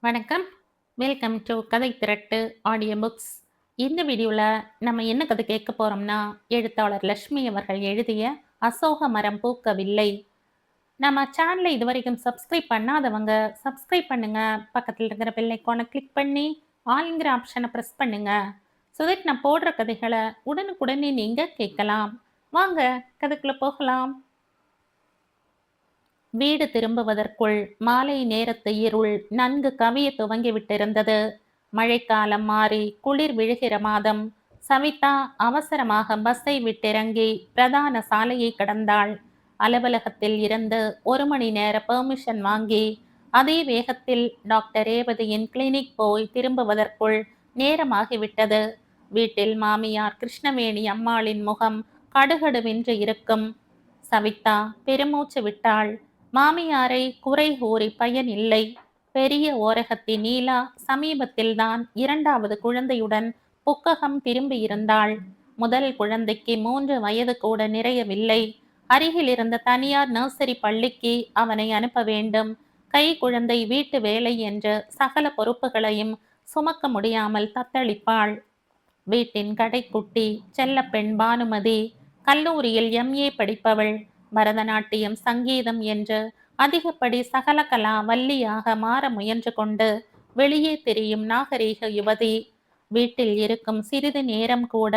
வணக்கம். Welcome to கதை திரட்டு audio books. இந்த வீடியோவில் நம்ம என்ன கதை கேட்க போகிறோம்னா, எழுத்தாளர் லக்ஷ்மி அவர்கள் எழுதிய அசோக மரம் பூக்கவில்லை. நம்ம சேனலை இதுவரைக்கும் சப்ஸ்கிரைப் பண்ணாதவங்க சப்ஸ்கிரைப் பண்ணுங்க. பக்கத்தில் இருக்கிற பெல் ஐக்கானை கிளிக் பண்ணி ஆல்ங்கிற ஆப்ஷனை ப்ரெஸ் பண்ணுங்க. ஸோ தட் நான் போடுற கதைகளை உடனுக்குடனே நீங்கள் கேட்கலாம். வாங்க கதைக்குள்ளே போகலாம். வீடு திரும்புவதற்குள் மாலை நேரத்து இருள் நன்கு கவிய துவங்கிவிட்டிருந்தது. மழைக்காலம் மாறி குளிர் விழுகிற மாதம். சவிதா அவசரமாக பஸ்ஸை விட்டிறங்கி பிரதான சாலையை கடந்தாள். அலுவலகத்தில் இருந்து 1 மணி நேர பெர்மிஷன் வாங்கி அதே வேகத்தில் டாக்டர் ரேவதியின் கிளினிக் போய் திரும்புவதற்குள் நேரமாகிவிட்டது. வீட்டில் மாமியார் கிருஷ்ணவேணி அம்மாளின் முகம் கடுகடுவென்று இருக்கும். சவிதா பெருமூச்சு விட்டாள். மாமியாரை குறை கூறி பயன் இல்லை. பெரிய ஓரகத்தி நீலா சமீபத்தில்தான் 2வது குழந்தையுடன் புக்ககம் திரும்பியிருந்தாள். முதல் குழந்தைக்கு 3 வயது கூட நிறையவில்லை. அருகில் இருந்த தனியார் நர்சரி பள்ளிக்கு அவனை அனுப்ப வேண்டும். கை குழந்தை வீட்டு வேலை என்று சகல பொறுப்புகளையும் சுமக்க முடியாமல் தத்தளிப்பாள். வீட்டின் கடைக்குட்டி செல்லப்பெண் பானுமதி கல்லூரியில் MA படிப்பவள். பரதநாட்டியம் சங்கீதம் என்று அதிகப்படி சகலகலா வள்ளியாக மாற முயன்று கொண்டு வெளியே தெரியும் நாகரீக யுவதி. வீட்டில் இருக்கும் சிறிது நேரம் கூட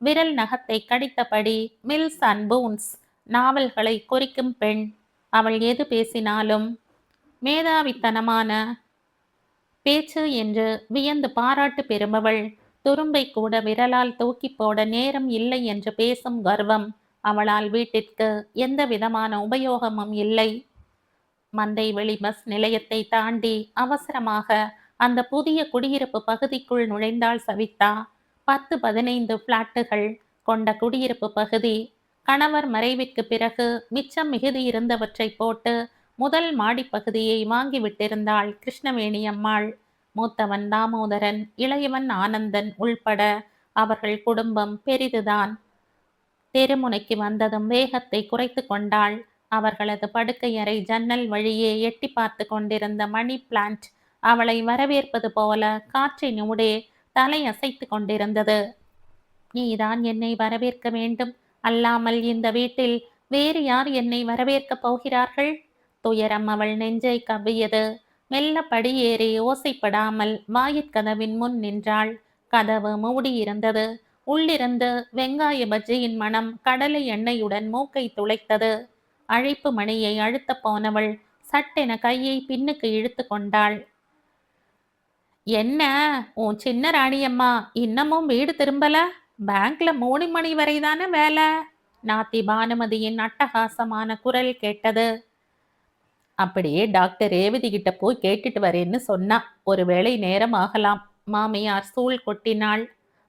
விரல் நகத்தை கடித்தபடி மில்ஸ் அண்ட் பூன்ஸ் நாவல்களை குறிக்கும் பெண். அவள் எது பேசினாலும் மேதாவித்தனமான பேச்சு என்று வியந்து பாராட்டு பெறுபவள். துரும்பை கூட விரலால் தூக்கி போட நேரம் இல்லை என்று பேசும் கர்வம். அவளால் வீட்டிற்கு எந்த விதமான உபயோகமும் இல்லை. மந்தை வெளி பஸ் நிலையத்தை தாண்டி அவசரமாக அந்த புதிய குடியிருப்பு பகுதிக்குள் நுழைந்தாள் சவிதா. 10-15 பிளாட்டுகள் கொண்ட குடியிருப்பு பகுதி. கணவர் மறைவிற்கு பிறகு மிச்சம் மிகுதி இருந்தவற்றை போட்டு முதல் மாடிப்பகுதியை வாங்கிவிட்டிருந்தாள் கிருஷ்ணவேணி அம்மாள். மூத்தவன் தாமோதரன், இளையவன் ஆனந்தன் உள்பட அவர்கள் குடும்பம் பெரிதுதான். தெருமுனைக்கு வந்ததும் வேகத்தை குறைத்து கொண்டாள். அவர்களது படுக்கையறை ஜன்னல் வழியே எட்டி பார்த்து கொண்டிருந்த மணி பிளான்ட் அவளை வரவேற்பது போல காற்றினூடே தலை அசைத்து கொண்டிருந்தது. நீதான் என்னை வரவேற்க வேண்டும், அல்லாமல் இந்த வீட்டில் வேறு யார் என்னை வரவேற்கப் போகிறார்கள்? துயரம் அவள் நெஞ்சை கவ்வியது. மெல்ல படியேறி ஓசைப்படாமல் வாயிற்கதவின் முன் நின்றாள். கதவு மூடியிருந்தது. உள்ளிருந்து வெங்காய பஜ்ஜியின் மனம் கடலை எண்ணெயுடன் மூக்கை துளைத்தது. அழைப்பு மணியை அழுத்த போனவள் சட்டென கையை பின்னுக்கு இழுத்து கொண்டாள். என்ன உன் சின்ன ராணியம்மா இன்னமும் வீடு திரும்பல? பேங்க்ல 3 மணி வரைதானே வேலை? நாத்தி பானுமதியின் அட்டகாசமான குரல் கேட்டது. அப்படியே டாக்டர் ரேவதி கிட்ட போய் கேட்டுட்டு வரேன்னு சொன்னா. ஒருவேளை நேரம் ஆகலாம். மாமியார் சூழ் கொட்டினாள்.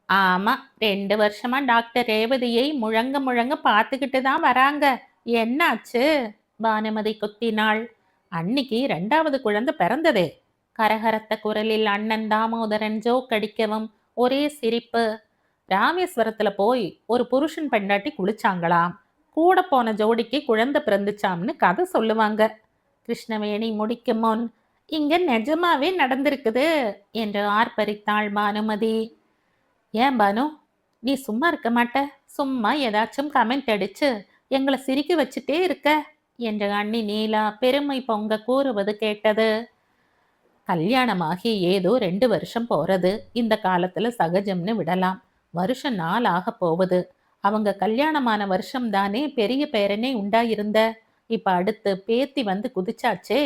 ஆமா, 2 வருஷமா டாக்டர் ரேவதியை முழங்க முழங்க பார்த்துக்கிட்டு தான் வராங்க. என்னாச்சு? பானுமதி குத்தினாள். அன்னிக்கு 2வது குழந்தை பிறந்ததே. கரகரத்த குரலில் அண்ணன் தாமோதரன் ஜோக் அடிக்கவும் ஒரே சிரிப்பு. ராமேஸ்வரத்துல போய் ஒரு புருஷன் பெண்டாட்டி குளிச்சாங்களாம். கூட போன ஜோடிக்கு குழந்தை பிறந்துச்சாம்னு கதை சொல்லுவாங்க. கிருஷ்ணவேணி முடிக்கும் முன் இங்க நிஜமாவே நடந்திருக்குது என்று ஆர்ப்பரித்தாள் பானுமதி. ஏன் பானு, நீ சும்மா இருக்க மாட்ட? சும்மா ஏதாச்சும் கமெண்ட் அடிச்சு எங்களை சிரிக்க வச்சுட்டே இருக்க என்று அண்ணி நீலா பெருமை பொங்க கூறுவது கேட்டது. கல்யாணமாகி ஏதோ 2 வருஷம் போறது இந்த காலத்துல சகஜம்னு விடலாம். வருஷம் 4 ஆக போகுது. அவங்க கல்யாணமான வருஷம் தானே பெரிய பேரனே உண்டாயிருந்த. இப்ப அடுத்து பேத்தி வந்து குதிச்சாச்சே.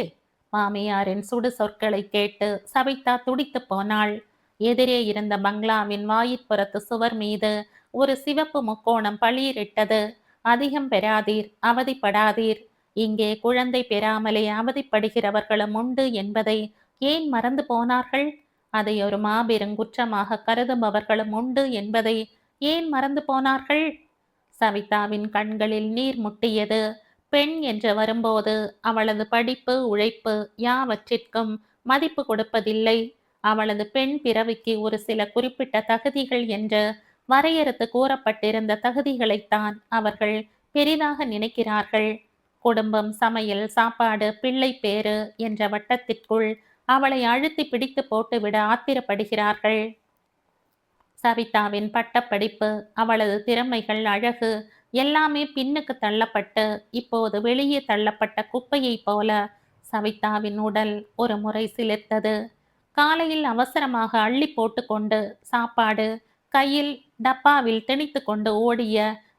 மாமியாரின் சுடு சொற்களை கேட்டு சவிதா துடித்து போனாள். எதிரே இருந்த பங்களாவின் வாயிற்புறத்து சுவர் மீது ஒரு சிவப்பு முக்கோணம் பளிரிட்டது. அதிகம் பெறாதீர், அவதிப்படாதீர். இங்கே குழந்தை பெறாமலே அவதிப்படுகிறவர்களும் உண்டு என்பதை ஏன் மறந்து போனார்கள்? அதை ஒரு மாபெரும் குற்றமாக கருதுபவர்களும் உண்டு என்பதை ஏன் மறந்து போனார்கள்? சவிதாவின் கண்களில் நீர் முட்டியது. பெண் என்று வரும்போது அவளது படிப்பு, உழைப்பு யாவற்றிற்கும் மதிப்பு கொடுப்பதில்லை. அவளது பெண் பிறவிக்கு ஒரு சில குறிப்பிட்ட தகுதிகள் என்று வரையறுத்து கூறப்பட்டிருந்த தகுதிகளைத்தான் அவர்கள் பெரிதாக நினைக்கிறார்கள். குடும்பம், சமையல், சாப்பாடு, பிள்ளை பேறு என்ற வட்டத்திற்குள் அவளை அழுத்தி பிடித்து போட்டுவிட ஆத்திரப்படுகிறார்கள். சவிதாவின் பட்டப்படிப்பு, அவளது திறமைகள், அழகு எல்லாமே பின்னுக்கு தள்ளப்பட்டு இப்போது வெளியே தள்ளப்பட்ட குப்பையைப் போல சவிதாவின் உடல் ஒரு முறை சிலிர்த்தது. காலையில் அவசரமாக அள்ளி போட்டுக்கொண்டு சாப்பாடு கையில் டப்பாவில் திணித்து கொண்டு ஓடிய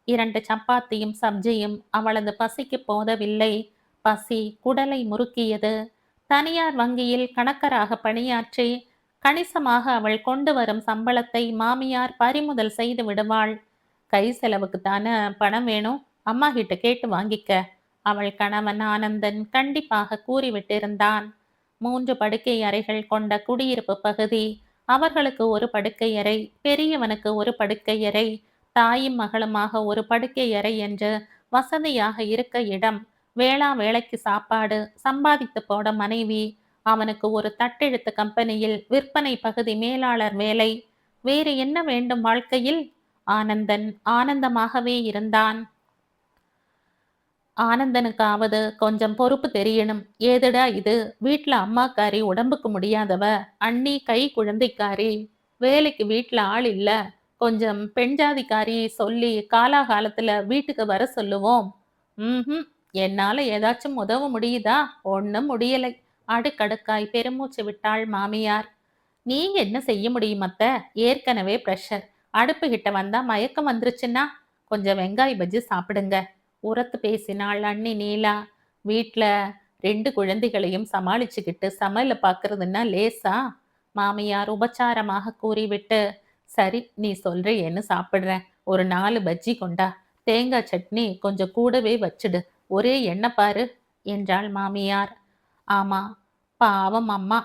2 சப்பாத்தியும் சப்ஜியும் அவளது பசிக்கு போதவில்லை. பசி குடலை முறுக்கியது. தனியார் வங்கியில் கணக்கராக பணியாற்றி கணிசமாக அவள் கொண்டு வரும் சம்பளத்தை மாமியார் பறிமுதல் செய்து விடுவாள். கை செலவுக்குத்தானே பணம் வேணும், அம்மா கிட்ட கேட்டு வாங்கிக்க, அவள் கணவன் ஆனந்தன் கண்டிப்பாக கூறிவிட்டிருந்தான். 3 படுக்கை அறைகள் கொண்ட குடியிருப்பு பகுதி. அவர்களுக்கு ஒரு படுக்கை அறை, பெரியவனுக்கு ஒரு படுக்கை அறை, தாயும் மகளுமாக ஒரு படுக்கை அறை என்று வசதியாக இருக்க இடம், வேளா வேளைக்கு சாப்பாடு, சம்பாதித்து போட மனைவி, அவனுக்கு ஒரு தட்டெழுத்து கம்பெனியில் விற்பனை பகுதி மேலாளர் வேலை. வேறு என்ன வேண்டும் வாழ்க்கையில்? ஆனந்தன் ஆனந்தமாகவே இருந்தான். ஆனந்தனுக்காவது கொஞ்சம் பொறுப்பு தெரியணும். ஏதுடா இது, வீட்டுல அம்மாக்காரி உடம்புக்கு முடியாதவ, அண்ணி கை குழந்தைக்காரி, வேலைக்கு வீட்டுல ஆள் இல்ல, கொஞ்சம் பெண்ஜாதிக்காரி சொல்லி காலாகாலத்துல வீட்டுக்கு வர சொல்லுவோம். என்னால ஏதாச்சும் உதவ முடியுதா? ஒன்னும் முடியலை. அடுக்கடுக்காய் பெருமூச்சு விட்டாள் மாமியார். நீங்க என்ன செய்ய முடியும் அத்த? ஏற்கனவே பிரஷர். அடுப்பு கிட்ட வந்தா மயக்கம் வந்துருச்சுன்னா கொஞ்சம் வெங்காய பஜ்ஜி சாப்பிடுங்க, உரத்து பேசினாள் அண்ணி நீலா. வீட்ல 2 குழந்தைகளையும் சமாளிச்சுக்கிட்டு சமையல பாக்குறதுன்னா லேசா? மாமியார் உபச்சாரமாக கூறிவிட்டு, சரி நீ சொல்றேன்னு சாப்பிடுறேன், ஒரு 4 பஜ்ஜி கொண்டா, தேங்காய் சட்னி கொஞ்சம் கூடவே வச்சுடு, ஒரே எண்ணெய் பாரு என்றாள் மாமியார். ஆமா, பாவம் அம்மா,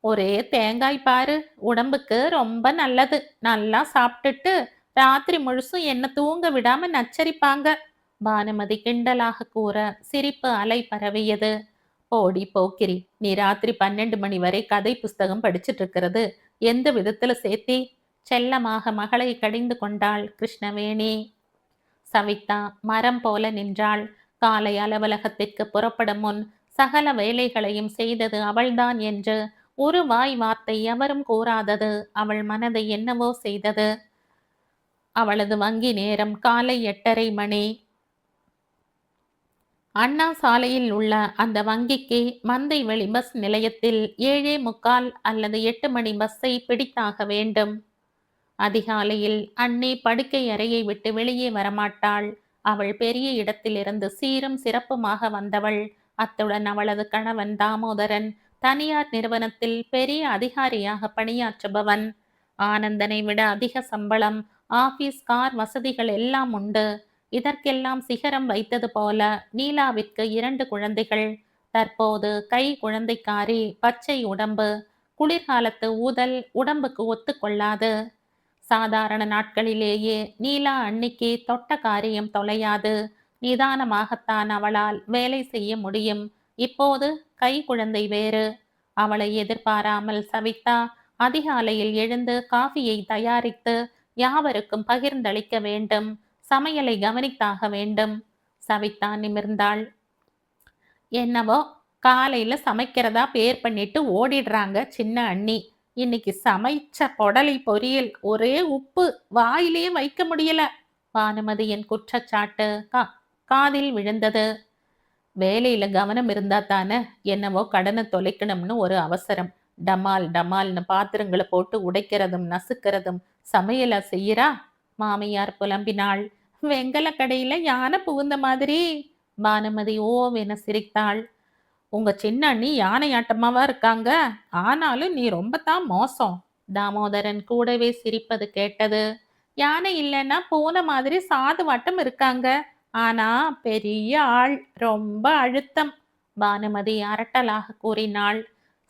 ஒரே தேங்காய் பாரு, உடம்புக்கு ரொம்ப நல்லது, நல்லா சாப்பிட்டுட்டு ராத்திரி முழுசும் என்ன தூங்க விடாம நச்சரிப்பாங்க, பானுமதி கிண்டலாக கூற சிரிப்பு அலை பரவியது. போடி போக்கிரி, நீ ராத்திரி 12 மணி வரை கதை புஸ்தகம் படிச்சுட்டு இருக்கிறது எந்த விதத்துல சேர்த்தி? செல்லமாக மகளை கடிந்து கொண்டாள் கிருஷ்ணவேணி. சவிதா மரம் போல நின்றாள். காலை அலுவலகத்திற்கு புறப்படும் முன் சகல வேலைகளையும் செய்தது அவள்தான் என்று ஒரு வாய் வார்த்தை எவரும் கூறாதது அவள் மனதை என்னவோ செய்தது. அவளது வங்கி நேரம் காலை 8:30 மணி. அண்ணா சாலையில் உள்ள அந்த வங்கிக்கு மந்தை வெளி பஸ் நிலையத்தில் 7:45 அல்லது 8 மணி பஸ்ஸை பிடித்தாக வேண்டும். அதிகாலையில் அண்ணி படுக்கை அறையை விட்டு வெளியே வரமாட்டாள். அவள் பெரிய இடத்திலிருந்து சீரும் சிறப்புமாக வந்தவள். அத்துடன் அவளது கணவன் தாமோதரன் தனியார் நிறுவனத்தில் பெரிய அதிகாரியாக பணியாற்றுபவன். ஆனந்தனை விட அதிக சம்பளம், ஆபீஸ், கார் வசதிகள் எல்லாம் உண்டு. இதற்கெல்லாம் சிகரம் வைத்தது போல நீலாவிற்கு 2 குழந்தைகள். தற்போது கை குழந்தைக்காரி, பச்சை உடம்பு. குளிர்காலத்து ஊதல் உடம்புக்கு ஒத்துக்கொள்ளாது. சாதாரண நாட்களிலேயே நீலா அன்னிக்கு தொட்ட காரியம் தொலையாது. நிதானமாகத்தான் அவளால் வேலை செய்ய முடியும். இப்போது கை குழந்தை வேறு. அவளை எதிர்பாராமல் சவிதா அதிகாலையில் எழுந்து காஃபியை தயாரித்து யாவருக்கும் பகிர்ந்தளிக்க வேண்டும். சமையலை கவனித்தாக வேண்டும். சவிதா நிமிர்ந்தாள். என்னவோ காலையில சமைக்கிறதா பேர் பண்ணிட்டு ஓடிடுறாங்க சின்ன அண்ணி. இன்னைக்கு சமைச்ச பொடலை பொரியல் ஒரே உப்பு, வாயிலே வைக்க முடியல. பானுமதியின் குற்றச்சாட்டு காதில் விழுந்தது. வேலையில கவனம் இருந்தா தானே, என்னவோ கடனை தொலைக்கணும்னு ஒரு அவசரம், டமால் டமால்னு பாத்திரங்களை போட்டு உடைக்கிறதும் நசுக்கிறதும் சமையலா செய்யறா? மாமியார் புலம்பினாள். வெங்கல கடையில யானை புகுந்த மாதிரி. பானுமதி ஓவென சிரித்தாள். உங்க சின்ன அண்ணி யானையாட்டமாவா இருக்காங்க? ஆனாலும் நீ ரொம்ப தான் மோசம். தாமோதரன் கூடவே சிரிப்பது கேட்டது. யானை இல்லைன்னா போன மாதிரி சாதுவாட்டம் இருக்காங்க, ஆனா பெரிய ஆள், ரொம்ப அழுத்தம். பானுமதி அரட்டலாக கூறினாள்.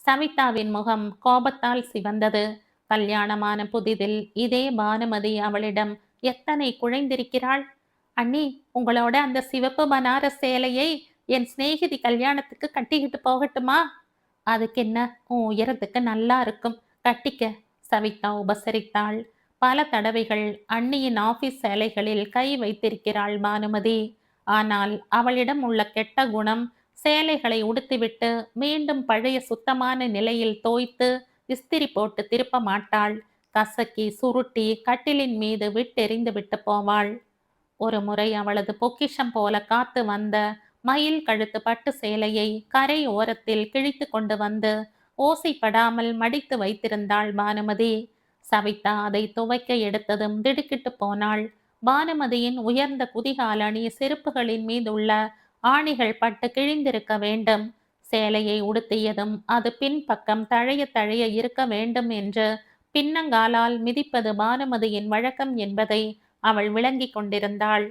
சவிதாவின் முகம் கோபத்தால் சிவந்தது. கல்யாணமான புதிதில் இதே பானுமதி அவளிடம் எத்தனை குழைந்திருக்கிறாள். அண்ணி, உங்களோட அந்த சிவப்பு பனாரஸ் சேலையை என் சிநேகிதி கல்யாணத்துக்கு கட்டிக்கிட்டு போகட்டுமா? அதுக்கு என்ன, உன் உயரத்துக்கு நல்லா இருக்கும், கட்டிக்க, சவிதா உபசரித்தாள். பல தடவைகள் அண்ணியின் ஆபீஸ் சேலைகளில் கை வைத்திருக்கிறாள் பானுமதி. ஆனால் அவளிடம் உள்ள கெட்ட குணம் சேலைகளை உடுத்திவிட்டு மீண்டும் பழைய சுத்தமான நிலையில் தோய்த்து இஸ்திரி போட்டு திருப்ப மாட்டாள். கசக்கி சுருட்டி கட்டிலின் மீது விட்டெறிந்து விட்டு போவாள். ஒரு முறை அவளது பொக்கிஷம் போல காத்து வந்த மயில் கழுத்து பட்டு சேலையை கரை ஓரத்தில் கிழித்து கொண்டு வந்து ஓசைப்படாமல் மடித்து வைத்திருந்தாள் பானுமதி. சவிதா அதை துவைக்க எடுத்ததும் திடுக்கிட்டு போனாள். பானுமதியின் உயர்ந்த குதிகாலணி செருப்புகளின் மீதுள்ள ஆணிகள் பட்டு கிழிந்திருக்க வேண்டும். சேலையை உடுத்தியதும் அது பின்பக்கம் தழைய தழைய இருக்க வேண்டும் என்று பின்னங்காலால் மிதிப்பது பானுமதியின் வழக்கம் என்பதை அவள் விளங்கிக் கொண்டிருந்தாள்.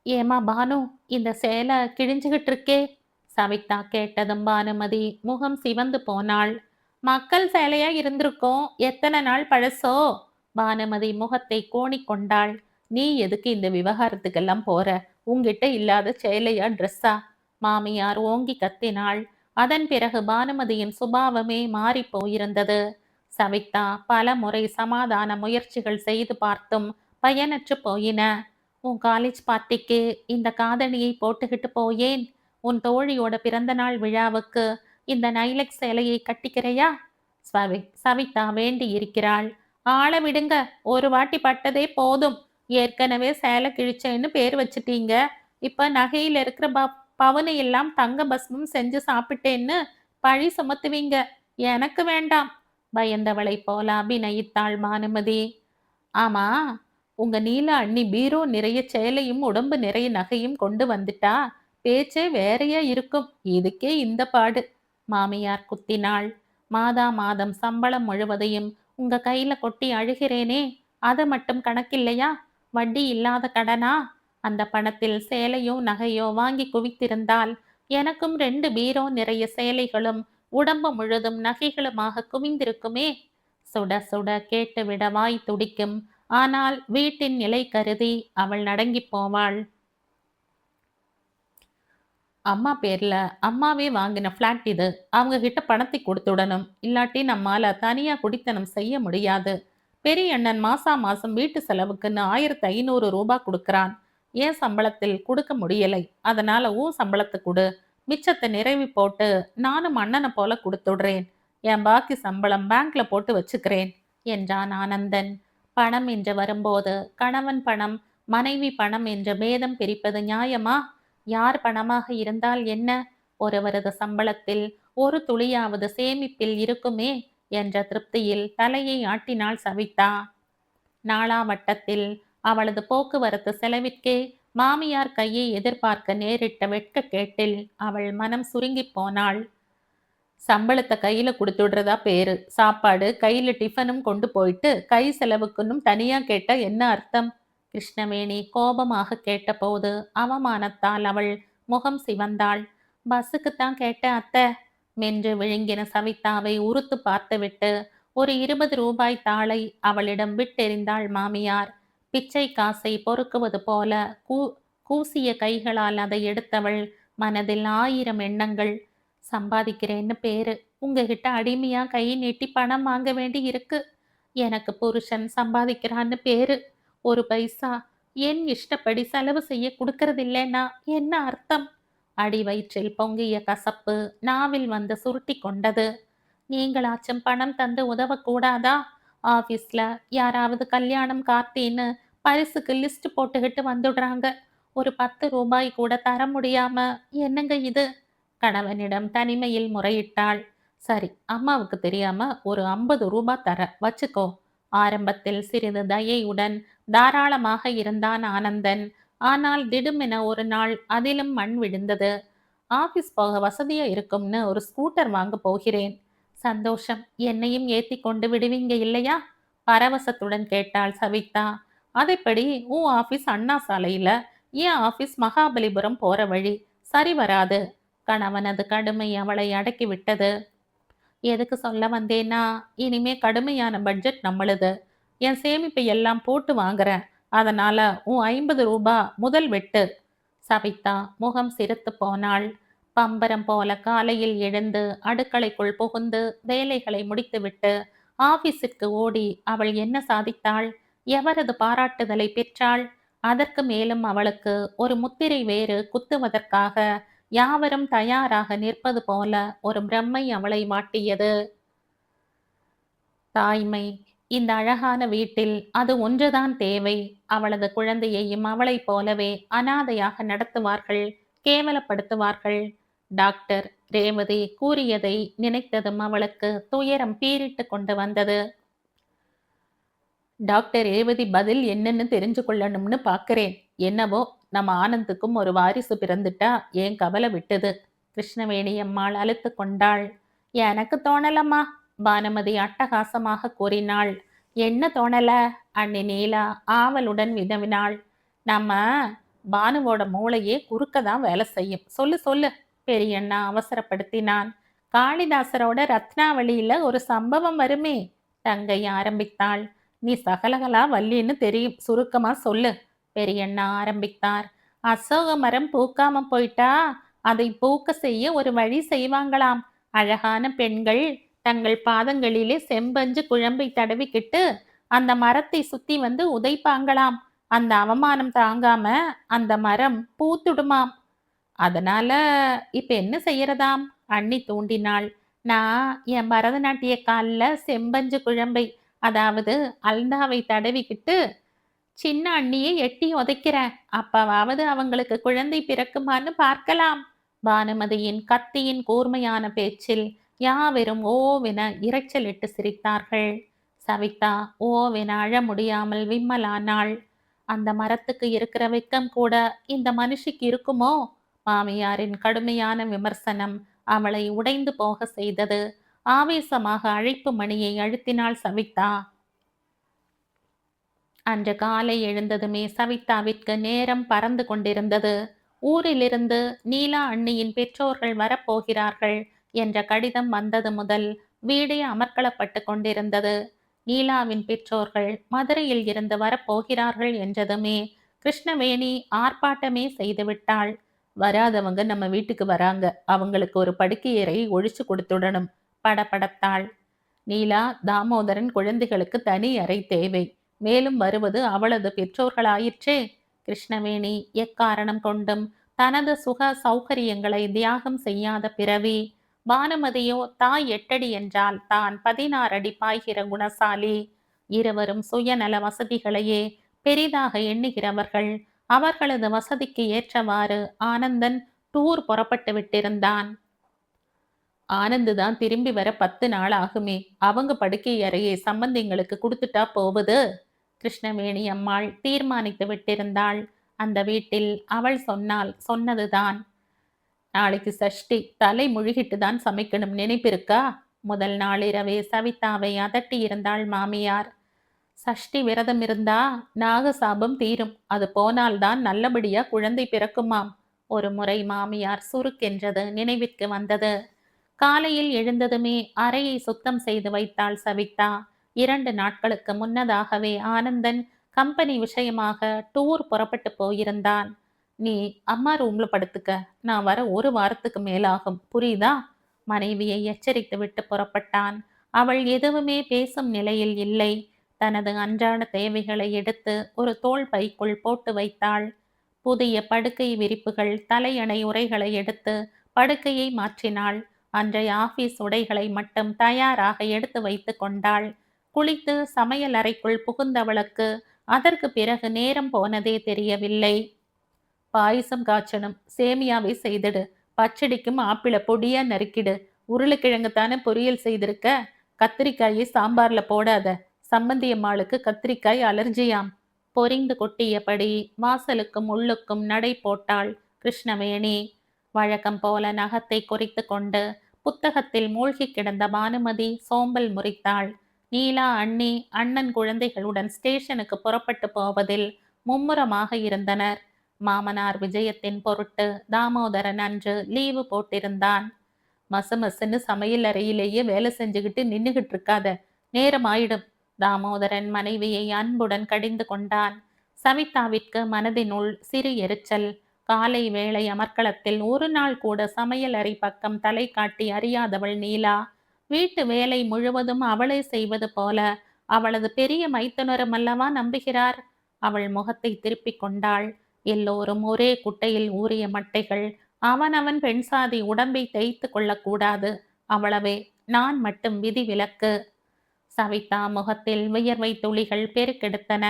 ஏமா பானு, இந்த சேலை கிழிஞ்சுகிட்டு இருக்கே? சவிதா கேட்டதும் பானுமதி முகம் சிவந்து போனாள். மக்கள் சேலையா இருந்திருக்கோம், எத்தனை நாள் பழசோ? பானுமதி முகத்தை கோணிக்கொண்டாள். நீ எதுக்கு இந்த விவகாரத்துக்கெல்லாம் போற? உங்கிட்ட இல்லாத சேலையா ட்ரெஸ்ஸா? மாமியார் ஓங்கி கத்தினாள். அதன் பிறகு பானுமதியின் சுபாவமே மாறி போயிருந்தது. சவிதா பல முறை சமாதான முயற்சிகள் செய்து பார்த்தும் பயனற்று போயின. உன் காலேஜ் பார்ட்டிக்கு இந்த காதணியை போட்டுக்கிட்டு போயேன். உன் தோழியோட பிறந்த நாள் விழாவுக்கு இந்த நைலக்ஸ் சேலையை கட்டிக்கிறையா? சவிதா வேண்டி இருக்கிறாள். ஆள விடுங்க, ஒரு வாட்டி பட்டதே போதும். ஏற்கனவே சேலை கிழிச்சேன்னு பேர் வச்சுட்டீங்க. இப்ப நகையில இருக்கிற பவுனை எல்லாம் தங்க பஸ்மம் செஞ்சு சாப்பிட்டேன்னு பழி சுமத்துவீங்க. எனக்கு வேண்டாம். பயந்தவளை போல அபிநயித்தாள் பானுமதி. ஆமா, உங்க நீல அண்ணி பீரோ நிறைய சேலையும் உடம்பு நிறைய நகையும் கொண்டு வந்துட்டா பேச்சே வேறையா இருக்கும். இதுக்கே இந்த பாடு. மாமியார் குத்தினாள். மாதா மாதம் சம்பளம் முழுவதையும் உங்க கையில கொட்டி அழுகிறேனே, அது மட்டும் கணக்கில்லையா? வட்டி இல்லாத கடனா? அந்த பணத்தில் சேலையோ நகையோ வாங்கி குவித்திருந்தால் எனக்கும் 2 பீரோ நிறைய சேலைகளும் உடம்பு முழுதும் நகைகளுமாக குவிந்திருக்குமே. சுட சுட கேட்டுவிட வாய் துடிக்கும். ஆனால் வீட்டின் நிலை கருதி அவள் நடுங்கி போவாள். அம்மா பேர்ல அம்மாவே வாங்கின பிளாட் இது. அவங்க கிட்ட பணத்தை கொடுத்துடணும். இல்லாட்டி நம்மால தனியா குடித்தனம் செய்ய முடியாது. பெரிய அண்ணன் மாசா மாசம் வீட்டு செலவுக்குன்னு 1500 ரூபாய் கொடுக்கறான். ஏன் சம்பளத்தில் கொடுக்க முடியலை. அதனால உன் சம்பளத்தை கொடு. மிச்சத்தை நிறைவி போட்டு நானும் அண்ணனை போல கொடுத்துடுறேன். என் பாக்கி சம்பளம் பேங்க்ல போட்டு வச்சுக்கிறேன் என்றான் ஆனந்தன். பணம் என்று வரும்போது கணவன் பணம் மனைவி பணம் என்ற பேதம் பிரிப்பது நியாயமா? யார் பணமாக இருந்தால் என்ன? ஒருவரது சம்பளத்தில் ஒரு துளியாவது சேமிப்பில் இருக்குமே என்ற திருப்தியில் தலையை ஆட்டினாள் சவிதா. நாளாவட்டத்தில் அவளது போக்குவரத்து செலவிற்கே மாமியார் கையை எதிர்பார்க்க நேரிட்ட வெட்கக்கேட்டில் அவள் மனம் சுருங்கி போனாள். சம்பளத்தை கையில கொடுத்துடுறதா பேரு. சாப்பாடு கையில டிஃபனும் கொண்டு போயிட்டு கை செலவுக்குன்னும் தனியா கேட்ட என்ன அர்த்தம்? கிருஷ்ணவேணி கோபமாக கேட்டபோது அவமானத்தால் அவள் முகம் சிவந்தாள். பஸ்ஸுக்குத்தான் கேட்ட அத்தை. மென்று விழுங்கின சவிதாவை உறுத்து பார்த்துவிட்டு ஒரு 20 ரூபாய் தாளை அவளிடம் விட்டெறிந்தாள் மாமியார். பிச்சை காசை பொறுக்குவது போல கூசிய கைகளால் அதை எடுத்தவள் மனதில் 1000 எண்ணங்கள். சம்பாதிக்கிறேன்னு பேரு. உங்ககிட்ட அடிமையா கை நீட்டி பணம் வாங்க வேண்டி இருக்கு. எனக்கு புருஷன் சம்பாதிக்கிறான்னு பேரு. ஒரு பைசா என் இஷ்டப்படி செலவு செய்ய கொடுக்கறதில்லைன்னா என்ன அர்த்தம்? அடி வயிற்றில் பொங்கிய கசப்பு நாவில் வந்து சுருட்டி கொண்டது. நீங்களாச்சும் பணம் தந்து உதவக்கூடாதா? ஆபீஸ்ல யாராவது கல்யாணம் கார்த்தின்னு பரிசுக்கு லிஸ்ட் போட்டுக்கிட்டு வந்துடுறாங்க. ஒரு 10 ரூபாய் கூட தர முடியாம என்னங்க இது? கணவனிடம் தனிமையில் முறையிட்டாள். சரி, அம்மாவுக்கு தெரியாம ஒரு 50 ரூபாய் தர வச்சுக்கோ. ஆரம்பத்தில் சிறிது தயையுடன் தாராளமாக இருந்தான் ஆனந்தன். ஆனால் திடுமென ஒரு நாள் அதிலும் மண் விழுந்தது. ஆபீஸ் போக வசதியா இருக்கும்னு ஒரு ஸ்கூட்டர் வாங்க போகிறேன். சந்தோஷம், என்னையும் ஏத்தி கொண்டு விடுவீங்க இல்லையா? பரவசத்துடன் கேட்டாள் சவிதா. அதைப்படி உன் ஆபீஸ் அண்ணா சாலையில, என் ஆபீஸ் மகாபலிபுரம் போற வழி. சரி வராது. கணவனது கடுமை அவளை அடக்கிவிட்டது. எதுக்கு சொல்ல வந்தேன்னா, இனிமே கடுமையான பட்ஜெட் நம்மளுது. என் சேமிப்பை எல்லாம் போட்டு வாங்குறேன். அதனால உன் 50 ரூபாய் முதல் வெட்டு. சவிதா முகம் சிரித்து போனாள். பம்பரம் போல காலையில் எழுந்து அடுக்களைக்குள் புகுந்து வேலைகளை முடித்துவிட்டு ஆபீஸிற்கு ஓடி அவள் என்ன சாதித்தாள்? எவரது பாராட்டுதலை பெற்றாள்? அதற்கு மேலும் அவளுக்கு ஒரு முத்திரை வேறு குத்துவதற்காக யாவரும் தயாராக நிற்பது போல ஒரு பிரம்மை அவளை வாட்டியது. தாய்மை. இந்த அழகான வீட்டில் அது ஒன்றுதான் தேவை. அவளது குழந்தையையும் அவளைப் போலவே அனாதையாக நடத்துவார்கள், கேவலப்படுத்துவார்கள். டாக்டர் ரேவதி கூறியதை நினைத்ததும் அவளுக்கு துயரம் பீறிட்டு கொண்டு வந்தது. டாக்டர் ரேவதி பதில் என்னன்னு தெரிஞ்சு கொள்ளணும்னு பார்க்கிறேன். என்னவோ நம்ம ஆனந்துக்கும் ஒரு வாரிசு பிறந்துட்டா ஏன் கவலை விட்டது. கிருஷ்ணவேணி அம்மாள் அழுத்து கொண்டாள். எனக்கு தோணலம்மா, பானுமதி அட்டகாசமாக கூறினாள். என்ன தோணல? அண்ணி நீலா ஆவலுடன் வினவினாள். நம்ம பானுவோட மூளையே குறுக்க தான் வேலை செய்யும். சொல்லு சொல்லு, பெரியண்ணா அவசரப்படுத்தினான். காளிதாசரோட ரத்னாவளியில ஒரு சம்பவம் வருமே, தங்கை ஆரம்பித்தாள். நீ சகலகலா வல்லின்னு தெரியும், சுருக்கமா சொல்லு, பெரியண்ணா ஆரம்பித்தார். அசோக மரம் பூக்காம போயிட்டா அதை பூக்க செய்ய ஒரு வழி செய்வாங்களாம். அழகான பெண்கள் தங்கள் பாதங்களிலே செம்பஞ்சு குழம்பை தடவிக்கிட்டு அந்த மரத்தை சுத்தி வந்து உதைப்பாங்களாம். அந்த அவமானம் தாங்காம அந்த மரம் பூத்துடுமாம். அதனால இப்ப என்ன செய்யறதாம்? அண்ணி தூண்டினாள். நான் என் பரதநாட்டிய காலில் செம்பஞ்சு குழம்பை, அதாவது அல்தாவை தடவிக்கிட்டு சின்ன அண்ணியை எட்டி உதைக்கிறேன். அப்பவாவது அவங்களுக்கு குழந்தை பிறக்குமான்னு பார்க்கலாம். பானுமதியின் கத்தியின் கூர்மையான பேச்சில் யாவரும் ஓவென இரைச்சலிட்டு சிரித்தார்கள். சவிதா ஓவென அழ முடியாமல் விம்மலானாள். அந்த மரத்துக்கு இருக்கிற வெக்கம் கூட இந்த மனுஷிக்கு இருக்குமோ? மாமியாரின் கடுமையான விமர்சனம் அவளை உடைந்து போக செய்தது. ஆவேசமாக அழைப்பு மணியை அழுத்தினாள் சவிதா. அன்று காலை எழுந்ததுமே சவிதாவிற்கு நேரம் பறந்து கொண்டிருந்தது. ஊரிலிருந்து நீலா அண்ணியின் பெற்றோர்கள் வரப்போகிறார்கள் என்ற கடிதம் வந்தது முதல் வீடே அமர்க்களப்பட்டு கொண்டிருந்தது. நீலாவின் பெற்றோர்கள் மதுரையில் இருந்து வரப்போகிறார்கள் என்றதுமே கிருஷ்ணவேணி ஆர்ப்பாட்டமே செய்துவிட்டாள். வராதவங்க நம்ம வீட்டுக்கு வராங்க, அவங்களுக்கு ஒரு படுக்கையறை ஒழிச்சு கொடுத்துடணும், படபடத்தாள். நீலா, தாமோதரன் குழந்தைகளுக்கு தனி அறை தேவை, மேலும் வருவது அவளது பெற்றோர்களாயிற்றே. கிருஷ்ணவேணி எக்காரணம் கொண்டும் தனது சுக சௌகரியங்களை தியாகம் செய்யாத பிறவி. பானுமதியோ தாய் 8 அடி என்றால் தான் 16 அடி பாய்கிற குணசாலி. இருவரும் சுயநல வசதிகளையே பெரிதாக எண்ணுகிறவர்கள். அவர்களது வசதிக்கு ஏற்றவாறு ஆனந்தன் டூர் புறப்பட்டு விட்டிருந்தான். ஆனந்து தான் திரும்பி வர 10 நாள் ஆகுமே, அவங்க படுக்கை அறையை சம்பந்திங்களுக்கு கொடுத்துட்டா போவது. கிருஷ்ணவேணி அம்மாள் தீர்மானித்து விட்டிருந்தாள். அந்த வீட்டில் அவள் சொன்னதுதான். நாளைக்கு சஷ்டி, தலை முழுகிட்டு தான் சமைக்கணும், நினைப்பிருக்கா? முதல் நாளிரவே சவிதாவை அதட்டி இருந்தாள் மாமியார். சஷ்டி விரதம் இருந்தா நாகசாபம் தீரும், அது போனால்தான் நல்லபடியா குழந்தை பிறக்குமாம். ஒரு முறை மாமியார் சுருக்கென்றது நினைவிற்கு வந்தது. காலையில் எழுந்ததுமே அறையை சுத்தம் செய்து வைத்தாள் சவிதா. 2 நாட்களுக்கு முன்னதாகவே ஆனந்தன் கம்பெனி விஷயமாக டூர் புறப்பட்டு போயிருந்தான். நீ அம்மா ரூம்ல படுத்துக்க, நான் வர 1 வாரத்துக்கு மேலாகும், புரியுதா? மனைவியை எச்சரித்து விட்டு புறப்பட்டான். அவள் எதுவுமே பேசும் நிலையில் இல்லை. தனது அன்றாட தேவைகளை எடுத்து ஒரு தோள் பைக்குள் போட்டு வைத்தாள். புதிய படுக்கை விரிப்புகள், தலையணை உரைகளை எடுத்து படுக்கையை மாற்றினாள். அன்றைய ஆபீஸ் உடைகளை மட்டும் தயாராக எடுத்து வைத்து கொண்டாள். குளித்து சமையல் அறைக்குள் புகுந்தவளுக்கு அதற்கு பிறகு நேரம் போனதே தெரியவில்லை. பாயசம் காய்ச்சணும், சேமியாவை செய்திடு, பச்சடிக்கும் ஆப்பிள பொடியா நறுக்கிடு, உருளைக்கிழங்கு தானே பொரியல் செய்திருக்க, கத்திரிக்காயை சாம்பார்ல போடாத, சம்பந்தியம்மாளுக்கு கத்திரிக்காய் அலர்ஜியாம். பொரிந்து கொட்டியபடி வாசலுக்கும் உள்ளுக்கும் நடை போட்டாள் கிருஷ்ணவேணி. வழக்கம் போல நகத்தை குறித்து கொண்டு புத்தகத்தில் மூழ்கி கிடந்த பானுமதி சோம்பல் முறித்தாள். நீலா அண்ணி அண்ணன் குழந்தைகளுடன் ஸ்டேஷனுக்கு புறப்பட்டு போவதில் மும்முரமாக இருந்தனர். மாமனார் விஜயத்தின் பொருட்டு தாமோதரன் அன்று லீவு போட்டிருந்தான். மசமசன்னு சமையல் அறையிலேயே வேலை செஞ்சுக்கிட்டு நின்னுகிட்டு இருக்காத, நேரம் ஆயிடும். தாமோதரன் மனைவியை அன்புடன் கடிந்து கொண்டான். சவிதாவிற்கு மனதினுள் சிறு எரிச்சல். காலை வேளை அமர்க்களத்தில் ஒரு நாள் கூட சமையல் அறை பக்கம் தலை காட்டி அறியாதவள் நீலா. வீட்டு வேலை முழுவதும் அவளை செய்வது போல அவளது பெரிய மைத்துனரும் அல்லவா நம்புகிறார். அவள் முகத்தை திருப்பிக் கொண்டாள். எல்லோரும் ஒரே குட்டையில் ஊறிய மட்டைகள். அவனவன் பெண் சாதி உடம்பை தேய்த்து கொள்ளக்கூடாது. அவ்வளவே. நான் மட்டும் விதிவிலக்கு. சவிதா முகத்தில் வியர்வை துளிகள் பெருக்கெடுத்தன.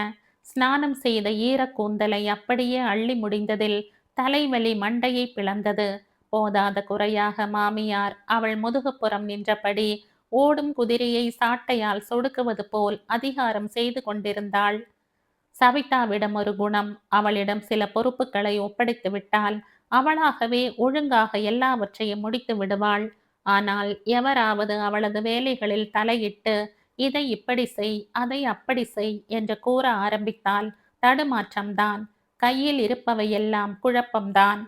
ஸ்நானம் செய்த ஈரக் கூந்தலை அப்படியே அள்ளி முடிந்ததில் தலைவலி மண்டையை பிளந்தது. போதாத குறையாக மாமியார் அவள் முதுகுப்புறம் நின்றபடி ஓடும் குதிரையை சாட்டையால் சொடுக்குவது போல் அதிகாரம் செய்து கொண்டிருந்தாள். சவிதாவிடம் ஒரு குணம், அவளிடம் சில பொறுப்புகளை ஒப்படைத்து விட்டால் அவளாகவே ஒழுங்காக எல்லாவற்றையும் முடித்து விடுவாள். ஆனால் எவராவது அவளது வேலைகளில் தலையிட்டு இதை இப்படி செய், அதை அப்படி செய் என்று கூற ஆரம்பித்தால் தடுமாற்றம்தான். கையில் இருப்பவையெல்லாம் குழப்பம்தான்.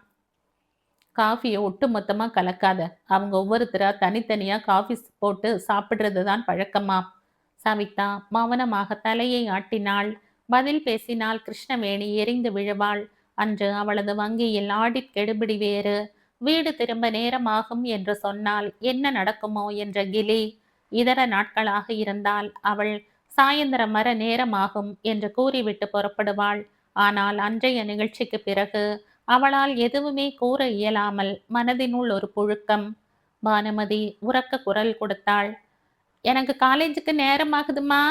காஃபியை ஒட்டு மொத்தமா கலக்காத. அவங்க ஒவ்வொருத்தரா தனித்தனியா காஃபி போட்டு சாப்பிடுறது தான் பழக்கமா? சவிதா மௌனமாக தலையை ஆட்டினாள். பதில் பேசினால் கிருஷ்ணவேணி எரிந்து விழுவாள். அன்று அவளது வங்கியில் ஆடிட் கெடுபிடி வேறு. வீடு திரும்ப நேரமாகும் என்று சொன்னால் என்ன நடக்குமோ என்ற கிளி. இதர நாட்களாக இருந்தால் அவள் சாயந்தரம் வர நேரமாகும் என்று கூறிவிட்டு புறப்படுவாள். ஆனால் அன்றைய நிகழ்ச்சிக்கு பிறகு அவளால் எதுவுமே கூற இயலாமல் மனதினுள் ஒரு புழுக்கம். பானுமதி உரக்க குரல் கொடுத்தாள். எனக்கு காலேஜுக்கு நேரமாகுதுமா.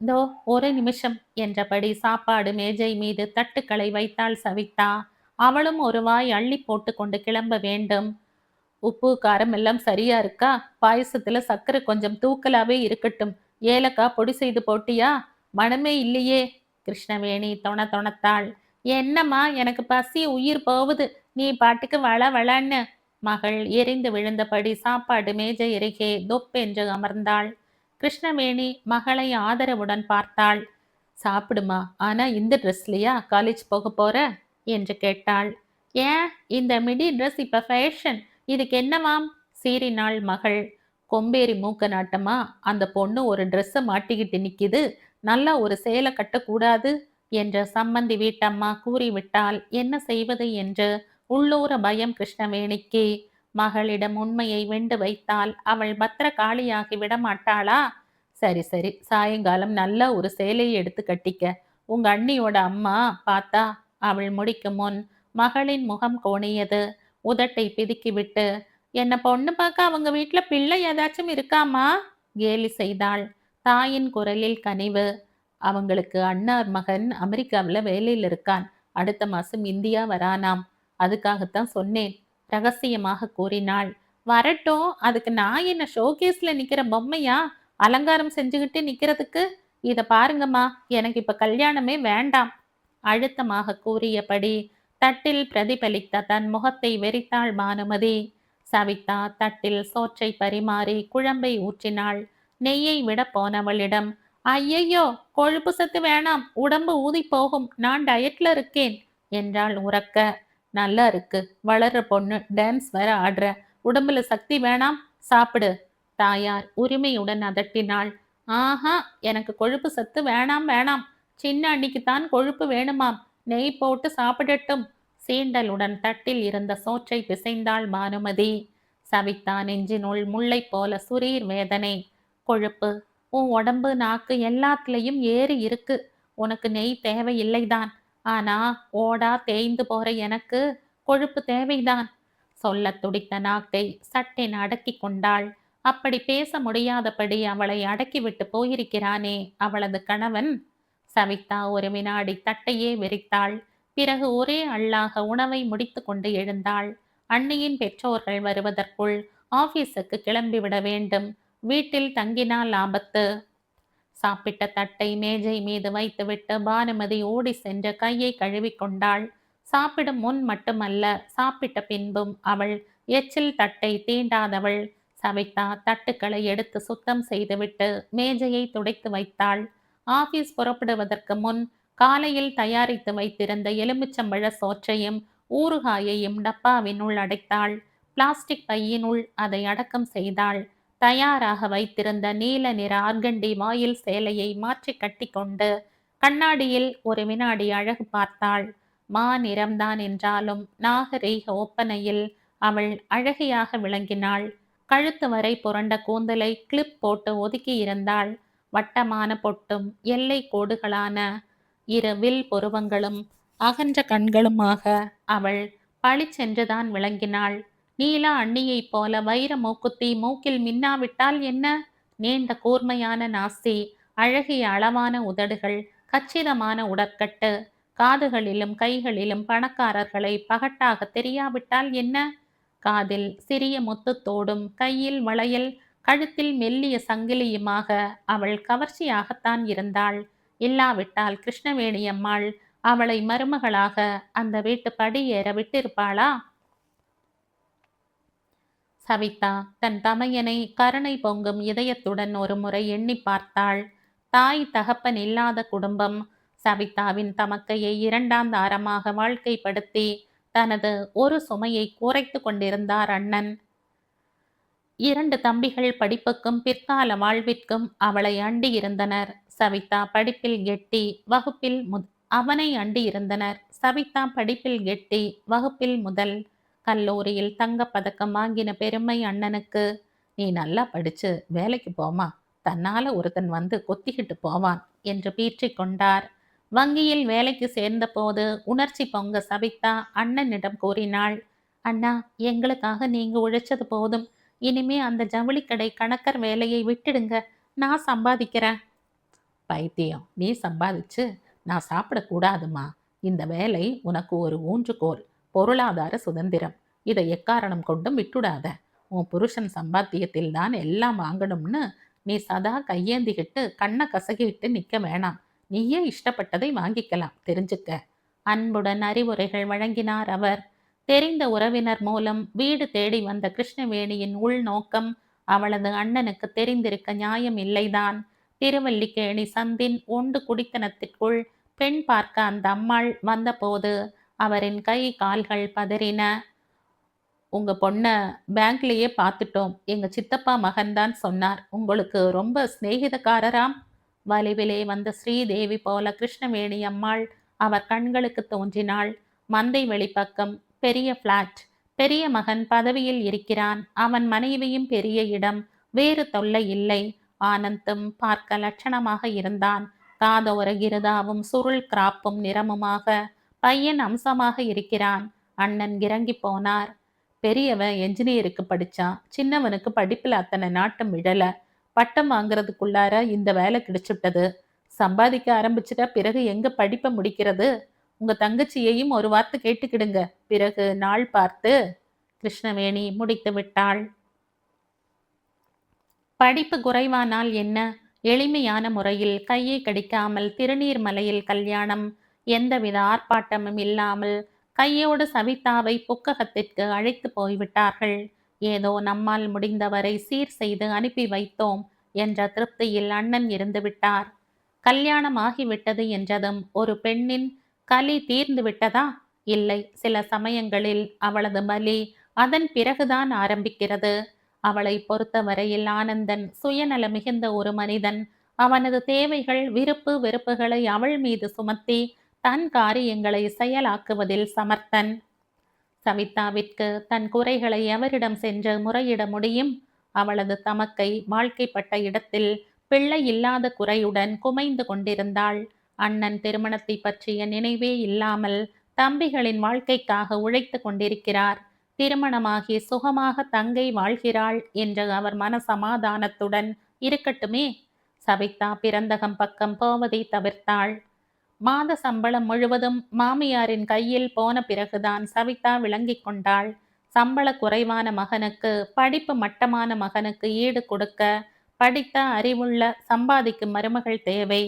இதோ ஒரு நிமிஷம் என்றபடி சாப்பாடு மேஜை மீது தட்டுக்களை வைத்தாள் சவிதா. அவளும் ஒரு வாய் அள்ளி போட்டு கொண்டு கிளம்ப வேண்டும். உப்பு காரம் எல்லாம் சரியா இருக்கா? பாயசத்துல சர்க்கரை கொஞ்சம் தூக்கலாவே இருக்கட்டும். ஏலக்காய் பொடி செய்து போட்டியா? மனமே இல்லையே. கிருஷ்ணவேணி தொணத்தாள். என்னம்மா, எனக்கு பசி உயிர் போகுது. நீ பாட்டுக்கு வள வளன்னு. மகள் எரிந்து விழுந்தபடி சாப்பாடு மேஜை அருகே தொப்பென்று அமர்ந்தாள். கிருஷ்ணவேணி மகளை ஆதரவுடன் பார்த்தாள். சாப்பிடுமா, ஆனா இந்த ட்ரெஸ்லையா காலேஜ் போக போற என்று கேட்டாள். ஏன், இந்த மிடி ட்ரெஸ் இப்ப ஃபேஷன், இதுக்கு என்னவாம்? சீறினாள் மகள். கொம்பேறி மூக்க நாட்டமா? அந்த பொண்ணு ஒரு ட்ரெஸ்ஸை மாட்டிக்கிட்டு நிக்குது, நல்லா ஒரு சேலை கட்டக்கூடாது என்ற சம்மந்தி வீட்டம்மா கூறிவிட்டால் என்ன செய்வது என்று உள்ளூர பயம் கிருஷ்ணவேணிக்கு. மகளிடம் உண்மையை வெண்டு வைத்தால் அவள் பத்திர காளியாகி விடமாட்டாளா? சரி சரி, சாயங்காலம் நல்ல ஒரு சேலையை எடுத்து கட்டிக்க. உங்க அண்ணியோட அம்மா பார்த்தா. அவள் முடிக்கும் முன் மகளின் முகம் கோணியது. உதட்டை பிதுக்கிவிட்டு, என்ன பொண்ணு பார்க்க அவங்க வீட்டுல பிள்ளை ஏதாச்சும் இருக்காமா? கேலி செய்தாள். தாயின் குரலில் கனிவு. அவங்களுக்கு அண்ணார் மகன் அமெரிக்காவில் வேலையில் இருக்கான். அடுத்த மாசம் இந்தியா வரானாம். அதுக்காகத்தான் சொன்னேன், ரகசியமாக கூறினாள். வரட்டும், அதுக்கு நான் என்ன ஷோகேஸ்ல நிக்கிற பொம்மையா அலங்காரம் செஞ்சுக்கிட்டு நிக்கிறதுக்கு? இத பாருங்கம்மா, எனக்கு இப்ப கல்யாணமே வேண்டாம் அழுத்தமாக கூறியபடி தட்டில் பிரதிபலித்த தன் முகத்தை வெறித்தாள் பானுமதி. சவிதா தட்டில் சோற்றை பரிமாறி குழம்பை ஊற்றினாள். நெய்யை விட போனவளிடம், ஐயையோ, கொழுப்பு சத்து வேணாம், உடம்பு ஊதி போகும், நான் டயட்ல இருக்கேன் என்றாள் உரக்க. நல்லா இருக்கு, வளர்ற பொண்ணு, டான்ஸ் வேற ஆடுற, உடம்புல சக்தி வேணாம், சாப்பிடு. தாயார் உரிமையுடன் அதட்டினாள். ஆஹா, எனக்கு கொழுப்பு சத்து வேணாம் வேணாம், சின்ன அன்னிக்குத்தான் கொழுப்பு வேணுமாம், நெய் போட்டு சாப்பிடட்டும். சீண்டலுடன் தட்டில் இருந்த சோற்றை பிசைந்தாள் பானுமதி. சவிதா நெஞ்சினுள் முல்லை போல சுரீர் வேதனை. கொழுப்பு உன் உடம்பு நாக்கு எல்லாத்துலயும் ஏறி இருக்கு. உனக்கு நெய் தேவையில்லைதான். ஆனா ஓடா தேய்ந்து போற எனக்கு கொழுப்பு தேவைதான். சொல்ல துடித்த நாக்கை சட்டென அடக்கி கொண்டாள். அப்படி பேச முடியாதபடி அவளை அடக்கிவிட்டு போயிருக்கிறானே அவளது கணவன். சவிதா ஒரு வினாடி தட்டையே வெறித்தாள். பிறகு ஒரே அள்ளாக உணவை முடித்து கொண்டு எழுந்தாள். அண்ணியின் பெற்றோர்கள் வருவதற்குள் ஆபீஸுக்கு கிளம்பிவிட வேண்டும். வீட்டில் தங்கினால் ஆபத்து. சாப்பிட்ட தட்டை மேஜை மீது வைத்துவிட்டு பானுமதி ஓடி சென்று கையை கழுவி கொண்டாள். சாப்பிடும் முன் மட்டுமல்ல, சாப்பிட்ட பின்பும் அவள் எச்சில் தட்டை தீண்டாதவள். சவிதா தட்டுக்களை எடுத்து சுத்தம் செய்துவிட்டு மேஜையை துடைத்து வைத்தாள். ஆபீஸ் புறப்படுவதற்கு முன் காலையில் தயாரித்து வைத்திருந்த எலுமிச்சம்பழ சோற்றையும் ஊறுகாயையும் டப்பாவினுள் அடைத்தாள். பிளாஸ்டிக் பையினுள் அதை அடக்கம் செய்தாள். தயாராக வைத்திருந்த நீல நிற ஆர்கண்டி வாயில் சேலையை மாற்றி கட்டி கொண்டு கண்ணாடியில் ஒரு வினாடி அழகு பார்த்தாள். மா நிறம்தான் என்றாலும் நாகரீக ஒப்பனையில் அவள் அழகியாக விளங்கினாள். கழுத்து வரை புரண்ட கூந்தலை கிளிப் போட்டு ஒதுக்கி இருந்தாள். வட்டமான பொட்டும் எல்லை கோடுகளான இரு வில் புருவங்களும் அகன்ற கண்களுமாக அவள் பளிச்சென்றுதான் விளங்கினாள். நீலா அண்ணியைப் போல வைர மூக்குத்தி மூக்கில் மின்னாவிட்டால் என்ன? நீண்ட கூர்மையான நாசி, அழகிய அளவான உதடுகள், கச்சிதமான உடற்கட்டு, காதுகளிலும் கைகளிலும் பணக்காரர்களை பகட்டாக தெரியாவிட்டால் என்ன? காதில் சிறிய முத்துத்தோடும் கையில் வளையல், கழுத்தில் மெல்லிய சங்கிலியுமாக அவள் கவர்ச்சியாகத்தான் இருந்தாள். இல்லாவிட்டால் கிருஷ்ணவேணி அம்மாள் அவளை மருமகளாக அந்த வீட்டு படியேற விட்டிருப்பாளா? சவிதா தன் தமையனை கருணை பொங்கும் இதயத்துடன் ஒரு முறை எண்ணி பார்த்தாள். தாய் தகப்பன் இல்லாத குடும்பம். சவிதாவின் தமக்கையை இரண்டாந்தாரமாக வாழ்க்கைப்படுத்தி தனது ஒரு சுமையை குறைத்து கொண்டிருந்தார் அண்ணன். 2 தம்பிகள் படிப்புக்கும் பிற்கால வாழ்விற்கும் அவளை அண்டி இருந்தனர். சவிதா படிப்பில் கெட்டி, வகுப்பில் அவனை அண்டி இருந்தனர். சவிதா படிப்பில் கெட்டி, வகுப்பில் முதல். கல்லூரியில் தங்கப்பதக்கம் வாங்கின பெருமை அண்ணனுக்கு. நீ நல்லா படிச்சு வேலைக்கு போமா, தன்னால ஒருத்தன் வந்து கொத்திக்கிட்டு போவான் என்று பீற்றிக் கொண்டார். வங்கியில் வேலைக்கு சேர்ந்தபோது உணர்ச்சி பொங்க சவிதா அண்ணனிடம் கூறினாள். அண்ணா, எங்களுக்காக நீங்க உழைச்சது போதும். இனிமே அந்த ஜவுளிக்கடை கணக்கர் வேலையை விட்டுடுங்க. நான் சம்பாதிக்கிறேன். பைத்தியம், நீ சம்பாதிச்சு நான் சாப்பிடக்கூடாதுமா. இந்த வேலை உனக்கு ஒரு ஊன்றுகோல், பொருளாதார சுதந்திரம். இதை எக்காரணம் கொண்டும் விட்டுடாத. உன் புருஷன் சம்பாத்தியத்தில் தான் எல்லாம் வாங்கணும்னு நீ சதா கையேந்திக்கிட்டு கண்ணை கசகிட்டு நிற்க வேணாம். நீயே இஷ்டப்பட்டதை வாங்கிக்கலாம், தெரிஞ்சுக்க. அன்புடன் அறிவுரைகள் வழங்கினார் அவர். தெரிந்த உறவினர் மூலம் வீடு தேடி வந்த கிருஷ்ணவேணியின் உள்நோக்கம் அவளது அண்ணனுக்கு தெரிந்திருக்க நியாயம் இல்லைதான். திருவல்லிக்கேணி சந்தின் ஒண்டு குடித்தனத்திற்குள் பெண் பார்க்க அந்த அம்மாள் வந்தபோது அவரின் கை கால்கள் பதறின. உங்க பொண்ண பேங்க்லயே பார்த்துட்டோம். எங்க சித்தப்பா மகன்தான் சொன்னார். உங்களுக்கு ரொம்ப சிநேகிதக்காரராம். வலிவிலே வந்த ஸ்ரீதேவி போல கிருஷ்ணவேணி அம்மாள் அவர் கண்களுக்கு தோன்றினாள். மந்தை வெளிப்பக்கம் பெரிய பிளாட். பெரிய மகன் பதவியில் இருக்கிறான். அவன் மனைவியும் பெரிய இடம். வேறு தொல்லை இல்லை. ஆனந்தும் பார்க்க லட்சணமாக இருந்தான். காதோர கிருதாவும் சுருள் கிராப்பும் நிறமுமாக. பையன் அம்சமாக இருக்கிறான். அண்ணன் கிறங்கி போனார். பெரியவன் என்ஜினியருக்கு படிச்சான். சின்னவனுக்கு படிப்புல அத்தனை நாட்டம் விடல. பட்டம் வாங்குறதுக்குள்ளார இந்த வேலை கிடைச்சுட்டது. சம்பாதிக்க ஆரம்பிச்சுட்டா பிறகு எங்க படிப்பை முடிக்கிறது? உங்க தங்கச்சியையும் ஒரு வார்த்தை கேட்டுக்கிடுங்க, பிறகு நாள் பார்த்து. கிருஷ்ணவேணி முடித்து விட்டாள். படிப்பு குறைவானால் என்ன? எளிமையான முறையில் கையை கடிக்காமல் திருநீர்மலையில் கல்யாணம். எந்தவித ஆர்ப்பாட்டமும் இல்லாமல் கையோடு சவிதாவை புக்ககத்திற்கு அழைத்து போய்விட்டார்கள். ஏதோ நம்மால் முடிந்தவரை சீர் செய்து அனுப்பி வைத்தோம் என்ற திருப்தியில் அண்ணன் இருந்து விட்டார். கல்யாணம் ஆகிவிட்டது என்றதும் ஒரு பெண்ணின் கலி தீர்ந்து விட்டதா? இல்லை, சில சமயங்களில் அவளது பலி அதன் பிறகுதான் ஆரம்பிக்கிறது. அவளை பொறுத்தவரையில் ஆனந்தன் சுயநல மிகுந்த ஒரு மனிதன். அவனது தேவைகள், விருப்பு வெறுப்புகளை அவள் மீது சுமத்தி தன் காரியங்களை செயலாக்குவதில் சமர்த்தன். சவிதாவிற்கு தன் குறைகளை எவரிடம் சென்று முறையிட முடியும்? அவளது தமக்கை வாழ்க்கைப்பட்ட இடத்தில் பிள்ளை இல்லாத குறையுடன் குமைந்து கொண்டிருந்தாள். அண்ணன் திருமணத்தை பற்றிய நினைவே இல்லாமல் தம்பிகளின் வாழ்க்கைக்காக உழைத்து கொண்டிருக்கிறார். திருமணமாகி சுகமாக தங்கை வாழ்கிறாள் என்ற அவர் மன சமாதானத்துடன் இருக்கட்டுமே. சவிதா பிறந்தகம் பக்கம் போவதை தவிர்த்தாள். மாத சம்பளம் முழுவதும் மாமியாரின் கையில் போன பிறகுதான் சவிதா விளங்கி கொண்டாள். சம்பள குறைவான மகனுக்கு, படிப்பு மட்டமான மகனுக்கு ஈடு கொடுக்க படித்த அறிவுள்ள சம்பாதிக்கும் மருமகள் தேவை.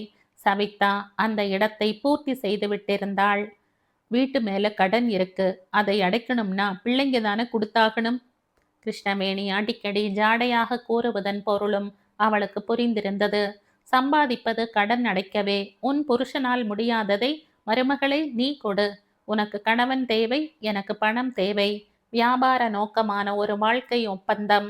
சவிதா அந்த இடத்தை பூர்த்தி செய்து விட்டிருந்தாள். வீட்டு மேல கடன் இருக்கு, அதை அடைக்கணும்னா பிள்ளைங்க தானே கொடுத்தாகணும். கிருஷ்ணவேணி அடிக்கடி ஜாடையாக கூறுவதன் பொருளும் அவளுக்கு புரிந்திருந்தது. சம்பாதிப்பது கடன் அடைக்கவே. உன் புருஷனால் முடியாததை மருமகளை நீ கொடு. உனக்கு கணவன் தேவை, எனக்கு பணம் தேவை. வியாபார நோக்கமான ஒரு வாழ்க்கை ஒப்பந்தம்.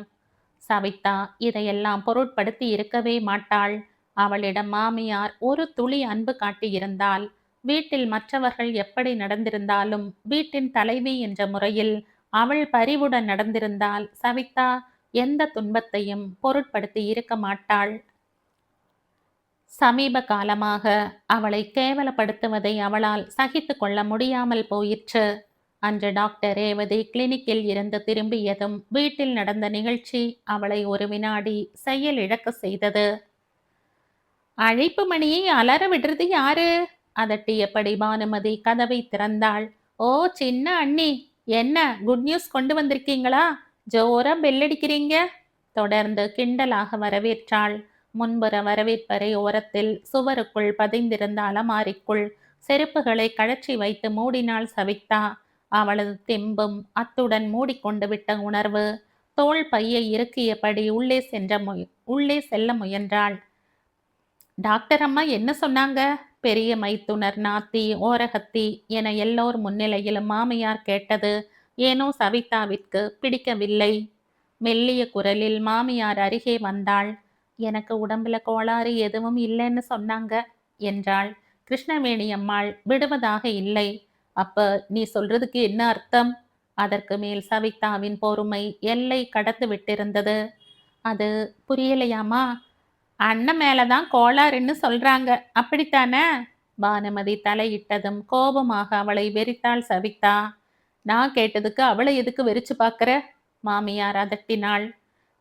சவிதா இதையெல்லாம் பொருட்படுத்தி இருக்கவே மாட்டாள். அவளிடம் மாமியார் ஒரு துளி அன்பு காட்டியிருந்தால், வீட்டில் மற்றவர்கள் எப்படி நடந்திருந்தாலும் வீட்டின் தலைவி என்ற முறையில் அவள் பரிவுடன் நடந்திருந்தால் சவிதா எந்த துன்பத்தையும் பொருட்படுத்தி இருக்க மாட்டாள். சமீப காலமாக அவளை கேவலப்படுத்துவதை அவளால் சகித்து கொள்ள முடியாமல் போயிற்று. அன்று டாக்டர் ரேவதி கிளினிக்கில் இருந்து திரும்பியதும் வீட்டில் நடந்த நிகழ்ச்சி அவளை ஒரு வினாடி செயல் இழக்க செய்தது. அழைப்பு மணியை அலற விடுறது யாரு? அதட்டியபடி பானுமதி கதவை திறந்தாள். ஓ சின்ன அண்ணி, என்ன குட் நியூஸ் கொண்டு வந்திருக்கீங்களா? ஜோரா பெல்லடிக்கிறீங்க. தொடர்ந்து கிண்டலாக வரவேற்றாள். முன்புற வரவேற்பறை ஓரத்தில் சுவருக்குள் பதிந்திருந்த அலமாரிக்குள் செருப்புகளை கழற்றி வைத்து மூடினாள் சவிதா. அவளது தெம்பும் அத்துடன் மூடிக்கொண்டு விட்ட உணர்வு. தோள் பையை இறுக்கியபடி உள்ளே செல்ல முயன்றாள். டாக்டர் அம்மா என்ன சொன்னாங்க? பெரிய மைத்துனர், நாத்தி, ஓரகத்தி என எல்லோர் முன்னிலையிலும் மாமியார் கேட்டது ஏனோ சவிதாவிற்கு பிடிக்கவில்லை. மெல்லிய குரலில் மாமியார் அருகே வந்தாள். எனக்கு உடம்புல கோளாறு எதுவும் இல்லைன்னு சொன்னாங்க என்றாள். கிருஷ்ணவேணி அம்மாள் விடுவதாக இல்லை. அப்ப நீ சொல்றதுக்கு என்ன அர்த்தம்? அதற்கு மேல் சவிதாவின் பொறுமை எல்லை கடந்து விட்டிருந்தது. அது புரியலையாமா? அண்ணன் மேலதான் கோளாறுன்னு சொல்றாங்க, அப்படித்தானே? பானுமதி தலையிட்டதும் கோபமாக அவளை வெறித்தாள் சவிதா. நான் கேட்டதுக்கு அவளை எதுக்கு வெறிச்சு பார்க்கற? மாமியார் அதட்டினாள்.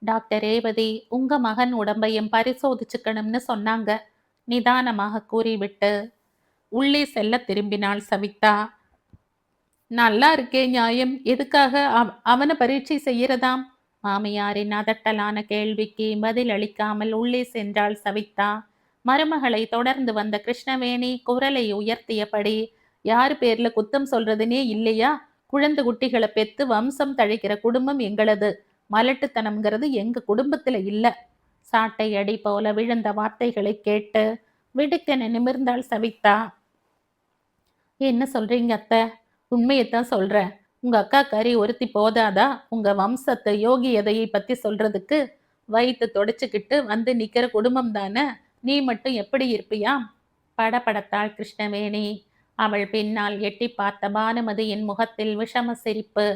டாக்டர் ரேவதி உங்க மகன் உடம்பையும் பரிசோதிச்சுக்கணும்னு சொன்னாங்க, நிதானமாக கூறிவிட்டு உள்ளே செல்ல திரும்பினாள் சவிதா. நல்லா இருக்கே நியாயம், எதுக்காக அவனை பரீட்சை செய்யறதாம்? மாமியாரின் அதட்டலான கேள்விக்கு பதில் அளிக்காமல் உள்ளே சென்றாள் சவிதா. மருமகளை தொடர்ந்து வந்த கிருஷ்ணவேணி குரலை உயர்த்தியபடி, யாரு பேர்ல குத்தம் சொல்றதுனே இல்லையா? குழந்தை குட்டிகளை பெத்து வம்சம் தழைக்கிற குடும்பம் எங்களது. மலட்டுத்தனம்ங்கிறது எங்க குடும்பத்துல இல்ல. சாட்டை அடி போல விழுந்த வார்த்தைகளை கேட்டு விடுக்கென நிமிர்ந்தாள் சவிதா. என்ன சொல்றீங்க அத்தை? உண்மையைத்தான் சொல்றேன். உங்க அக்கா கறி ஒருத்தி போதாதா உங்க வம்சத்தை யோகியதையை பத்தி சொல்றதுக்கு? வயிற்று தொடச்சுக்கிட்டு வந்து நிக்கிற குடும்பம் தானே. நீ மட்டும் எப்படி இருப்பியாம்? படபடத்தாள் கிருஷ்ணவேணி. அவள் பின்னால் எட்டி பார்த்த பானுமதியின் முகத்தில் விஷம சிரிப்பு.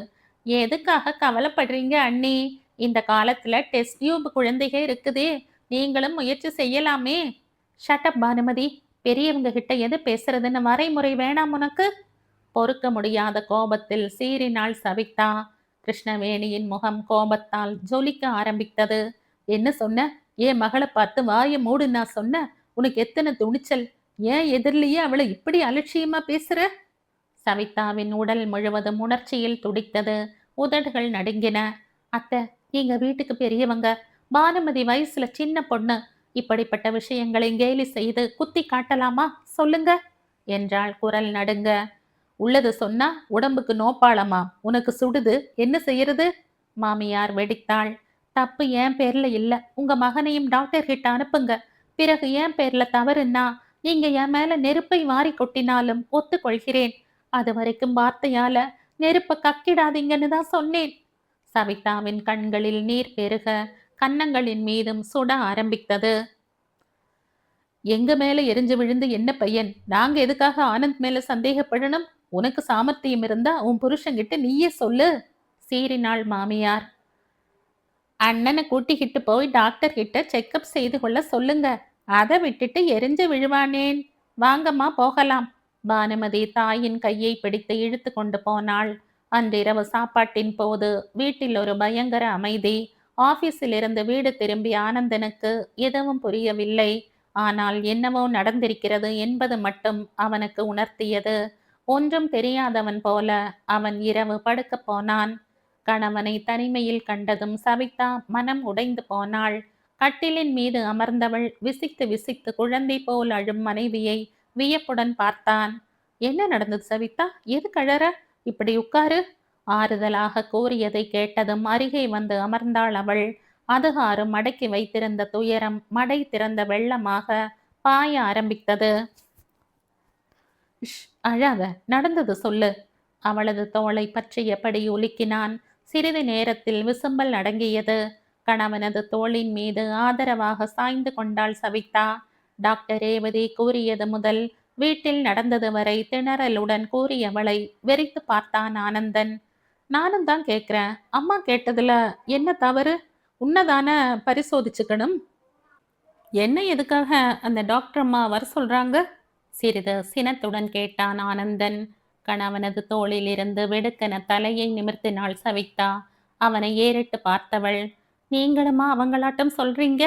எதுக்காக கவலைப்படுறீங்க அண்ணி? இந்த காலத்துல டெஸ்ட் டியூப் குழந்தைக இருக்குதே, நீங்களும் முயற்சி செய்யலாமே. ஷட்டப் பானுமதி, பெரியவங்க கிட்ட எது பேசுறதுன்னு வரைமுறை வேணாம் உனக்கு? பொறுக்க முடியாத கோபத்தில் சீறினாள் சவிதா. கிருஷ்ணவேணியின் முகம் கோபத்தால் ஜொலிக்க ஆரம்பித்தது. என்ன சொன்ன? என் மகளை பார்த்து வாயை மூடு நான் சொன்ன? உனக்கு எத்தனை துணிச்சல்? ஏன் எதிரிலேயே அவளை இப்படி அலட்சியமா பேசுற? சவிதாவின் உடல் முழுவதும் உணர்ச்சியில் துடித்தது. உதடுகள் நடுங்கின. அத்தை, நீங்க வீட்டுக்கு பெரியவங்க, பானுமதி வயசுல சின்ன பொண்ணு. இப்படிப்பட்ட விஷயங்களை கேலி செய்து குத்தி காட்டலாமா சொல்லுங்க என்றாள் குரல் நடுங்க. உள்ளது சொன்னா உடம்புக்கு நோப்பாளமா? உனக்கு சுடுது, என்ன செய்யறது? மாமியார் வெடித்தாள். தப்பு என் பேர்ல இல்ல, உங்க மகனையும் டாக்டர் கிட்ட அனுப்புங்க. பிறகு என் பேர்ல தவறுன்னா நீங்க என் மேல நெருப்பை வாரி கொட்டினாலும் ஒத்துக்கொள்கிறேன். அது வரைக்கும் வார்த்தையால நெருப்ப கக்கிடாதீங்கன்னு தான் சொன்னேன். சவிதாவின் கண்களில் நீர் பெருக கன்னங்களின் மீதும் சுட ஆரம்பித்தது. எங்க மேல எரிஞ்சு விழுந்து என்ன பையன்? நாங்க எதுக்காக ஆனந்த் மேல சந்தேகப்படணும்? உனக்கு சாமர்த்தியம் இருந்தா உன் புருஷங்கிட்ட நீயே சொல்லு, சீறினாள் மாமியார். அண்ணனை கூட்டிக்கிட்டு போய் டாக்டர் கிட்ட செக்கப் செய்து கொள்ள சொல்லுங்க. அதை விட்டுட்டு எரிஞ்சு விழுவானேன். வாங்கம்மா போகலாம். பானுமதி தாயின் கையை பிடித்து இழுத்து கொண்டு போனாள். அன்றிரவு சாப்பாட்டின் போது வீட்டில் ஒரு பயங்கர அமைதி. ஆபீஸில் இருந்து வீடு திரும்பிய ஆனந்தனுக்கு எதுவும் புரியவில்லை. ஆனால் என்னவோ நடந்திருக்கிறது என்பது மட்டும் அவனுக்கு உணர்த்தியது. ஒன்றும் தெரியாதவன் போல அவன் இரவு படுக்க போனான். கணவனை தனிமையில் கண்டதும் சவிதா மனம் உடைந்து போனாள். கட்டிலின் மீது அமர்ந்தவள் விசித்து விசித்து குழந்தை போல் அழும் மனைவியை வியப்புடன் பார்த்தான். என்ன நடந்தது சவிதா? எது கழற? இப்படி உட்காரு, ஆறுதலாக கூறியதை கேட்டதும் அருகே வந்து அமர்ந்தாள் அவள். அதுகாரும் மடக்கி வைத்திருந்த துயரம் மடை திறந்த வெள்ளமாக பாய ஆரம்பித்தது. அழாத, நடந்தது சொல்லு. அவளது தோளை பற்றியபடி உலுக்கினான். சிறிது நேரத்தில் விசும்பல் அடங்கியது. கணவனது தோளின் மீது ஆதரவாக சாய்ந்து கொண்டாள் சவிதா. டாக்டர் ரேவதி கூறியது முதல் வீட்டில் நடந்தது வரை திணறலுடன் கூறியவளை வெறித்து பார்த்தான் ஆனந்தன். நானும் தான் கேட்கிறேன், அம்மா கேட்டதுல என்ன தவறு? உன்னதான பரிசோதிச்சுக்கணும். என்ன எதுக்காக அந்த டாக்டர் அம்மா வர சொல்றாங்க? சிறிது சினத்துடன் கேட்டான் ஆனந்தன். கணவனது தோளில் இருந்து வெடுக்கென தலையை நிமிர்த்தினாள் சவிதா. அவனை ஏறிட்டு பார்த்தவள், நீங்களுமா அவங்களாட்டம் சொல்றீங்க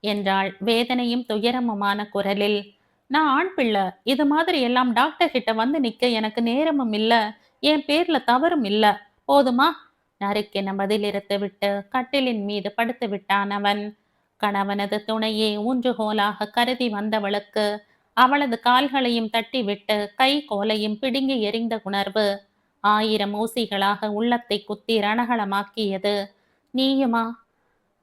என்றாள் வேதனையும் துயரமுமான குரலில். நான் ஆண் பிள்ளை, இது மாதிரி எல்லாம் டாக்டர் கிட்ட வந்து நிக்க எனக்கு நேரமும் இல்ல, என் பேர்ல தவறும் இல்ல, போதுமா? நறுக்கென பதிலிறுத்து விட்டு கட்டிலின் மீது படுத்து விட்டான் அவன். கணவனது துணையே ஊன்றுகோலாக கருதி வந்தவளுக்கு அவளது கால்களையும் தட்டிவிட்டு கை கோலையும் பிடுங்கி எறிந்த உணர்வு 1000 ஊசிகளாக உள்ளத்தை குத்தி ரணகளமாக்கியது. நீயுமா?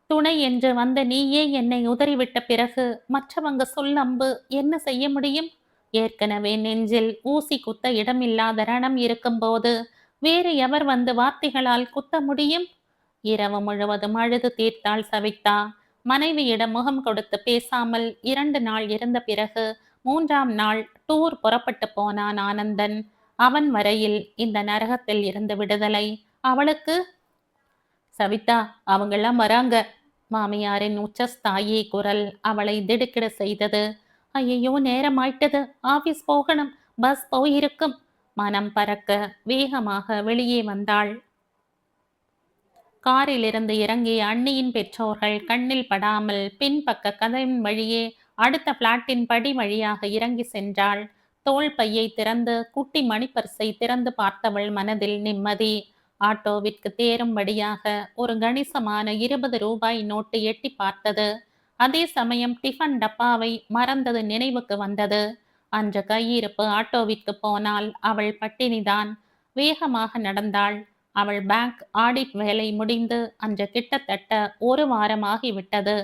துணை என்று வந்த நீயே என்னை உதறிவிட்ட பிறகு மற்றவங்க சொல்லம்பு என்ன செய்ய முடியும்? ஏற்கனவே நெஞ்சில் ஊசி குத்த இடமில்லாத ரணம் இருக்கும்போது வேறு எவர் வந்து வார்த்தைகளால் குத்த முடியும்? இரவு முழுவதும் அழுது தீர்த்தாள் சவிதா. மனைவியிடம் முகம் கொடுத்து பேசாமல் 2 நாள் இருந்த பிறகு 3ஆம் நாள் டூர் புறப்பட்டு போனான் ஆனந்தன். அவன் வரையில் இந்த நரகத்தில் இருந்து விடுதலை அவளுக்கு. சவிதா, அவங்கெல்லாம் வராங்க. மாமியாரின் உச்சஸ்தாயி குரல் அவளை திடுக்கிட செய்தது. ஐயையோ, நேரமாயிட்டது, ஆபீஸ் போகணும், பஸ் போயிருக்கும். மனம் பறக்க வேகமாக வெளியே வந்தாள். காரிலிருந்து இறங்கிய அண்ணியின் பெற்றோர்கள் கண்ணில் படாமல் பின்பக்க கதவின் வழியே அடுத்த பிளாட்டின் படி வழியாக இறங்கி சென்றாள். தோள் பையை திறந்து குட்டி மணிப்பர்சை திறந்து பார்த்தவள் மனதில் நிம்மதி. ஆட்டோவிற்கு தேரும்படியாக ஒரு கணிசமான 20 ரூபாய் நோட்டு எட்டி பார்த்தது. அதே சமயம் டிஃபன் டப்பாவை மறந்தது நினைவுக்கு வந்தது. அன்று கையிருப்பு ஆட்டோவிற்கு போனால் அவள் பட்டினிதான். வேகமாக நடந்தாள். அவள் பேங்க் ஆடிட் வேலை முடிந்து அன்று கிட்டத்தட்ட 1 வாரமாகிவிட்டது.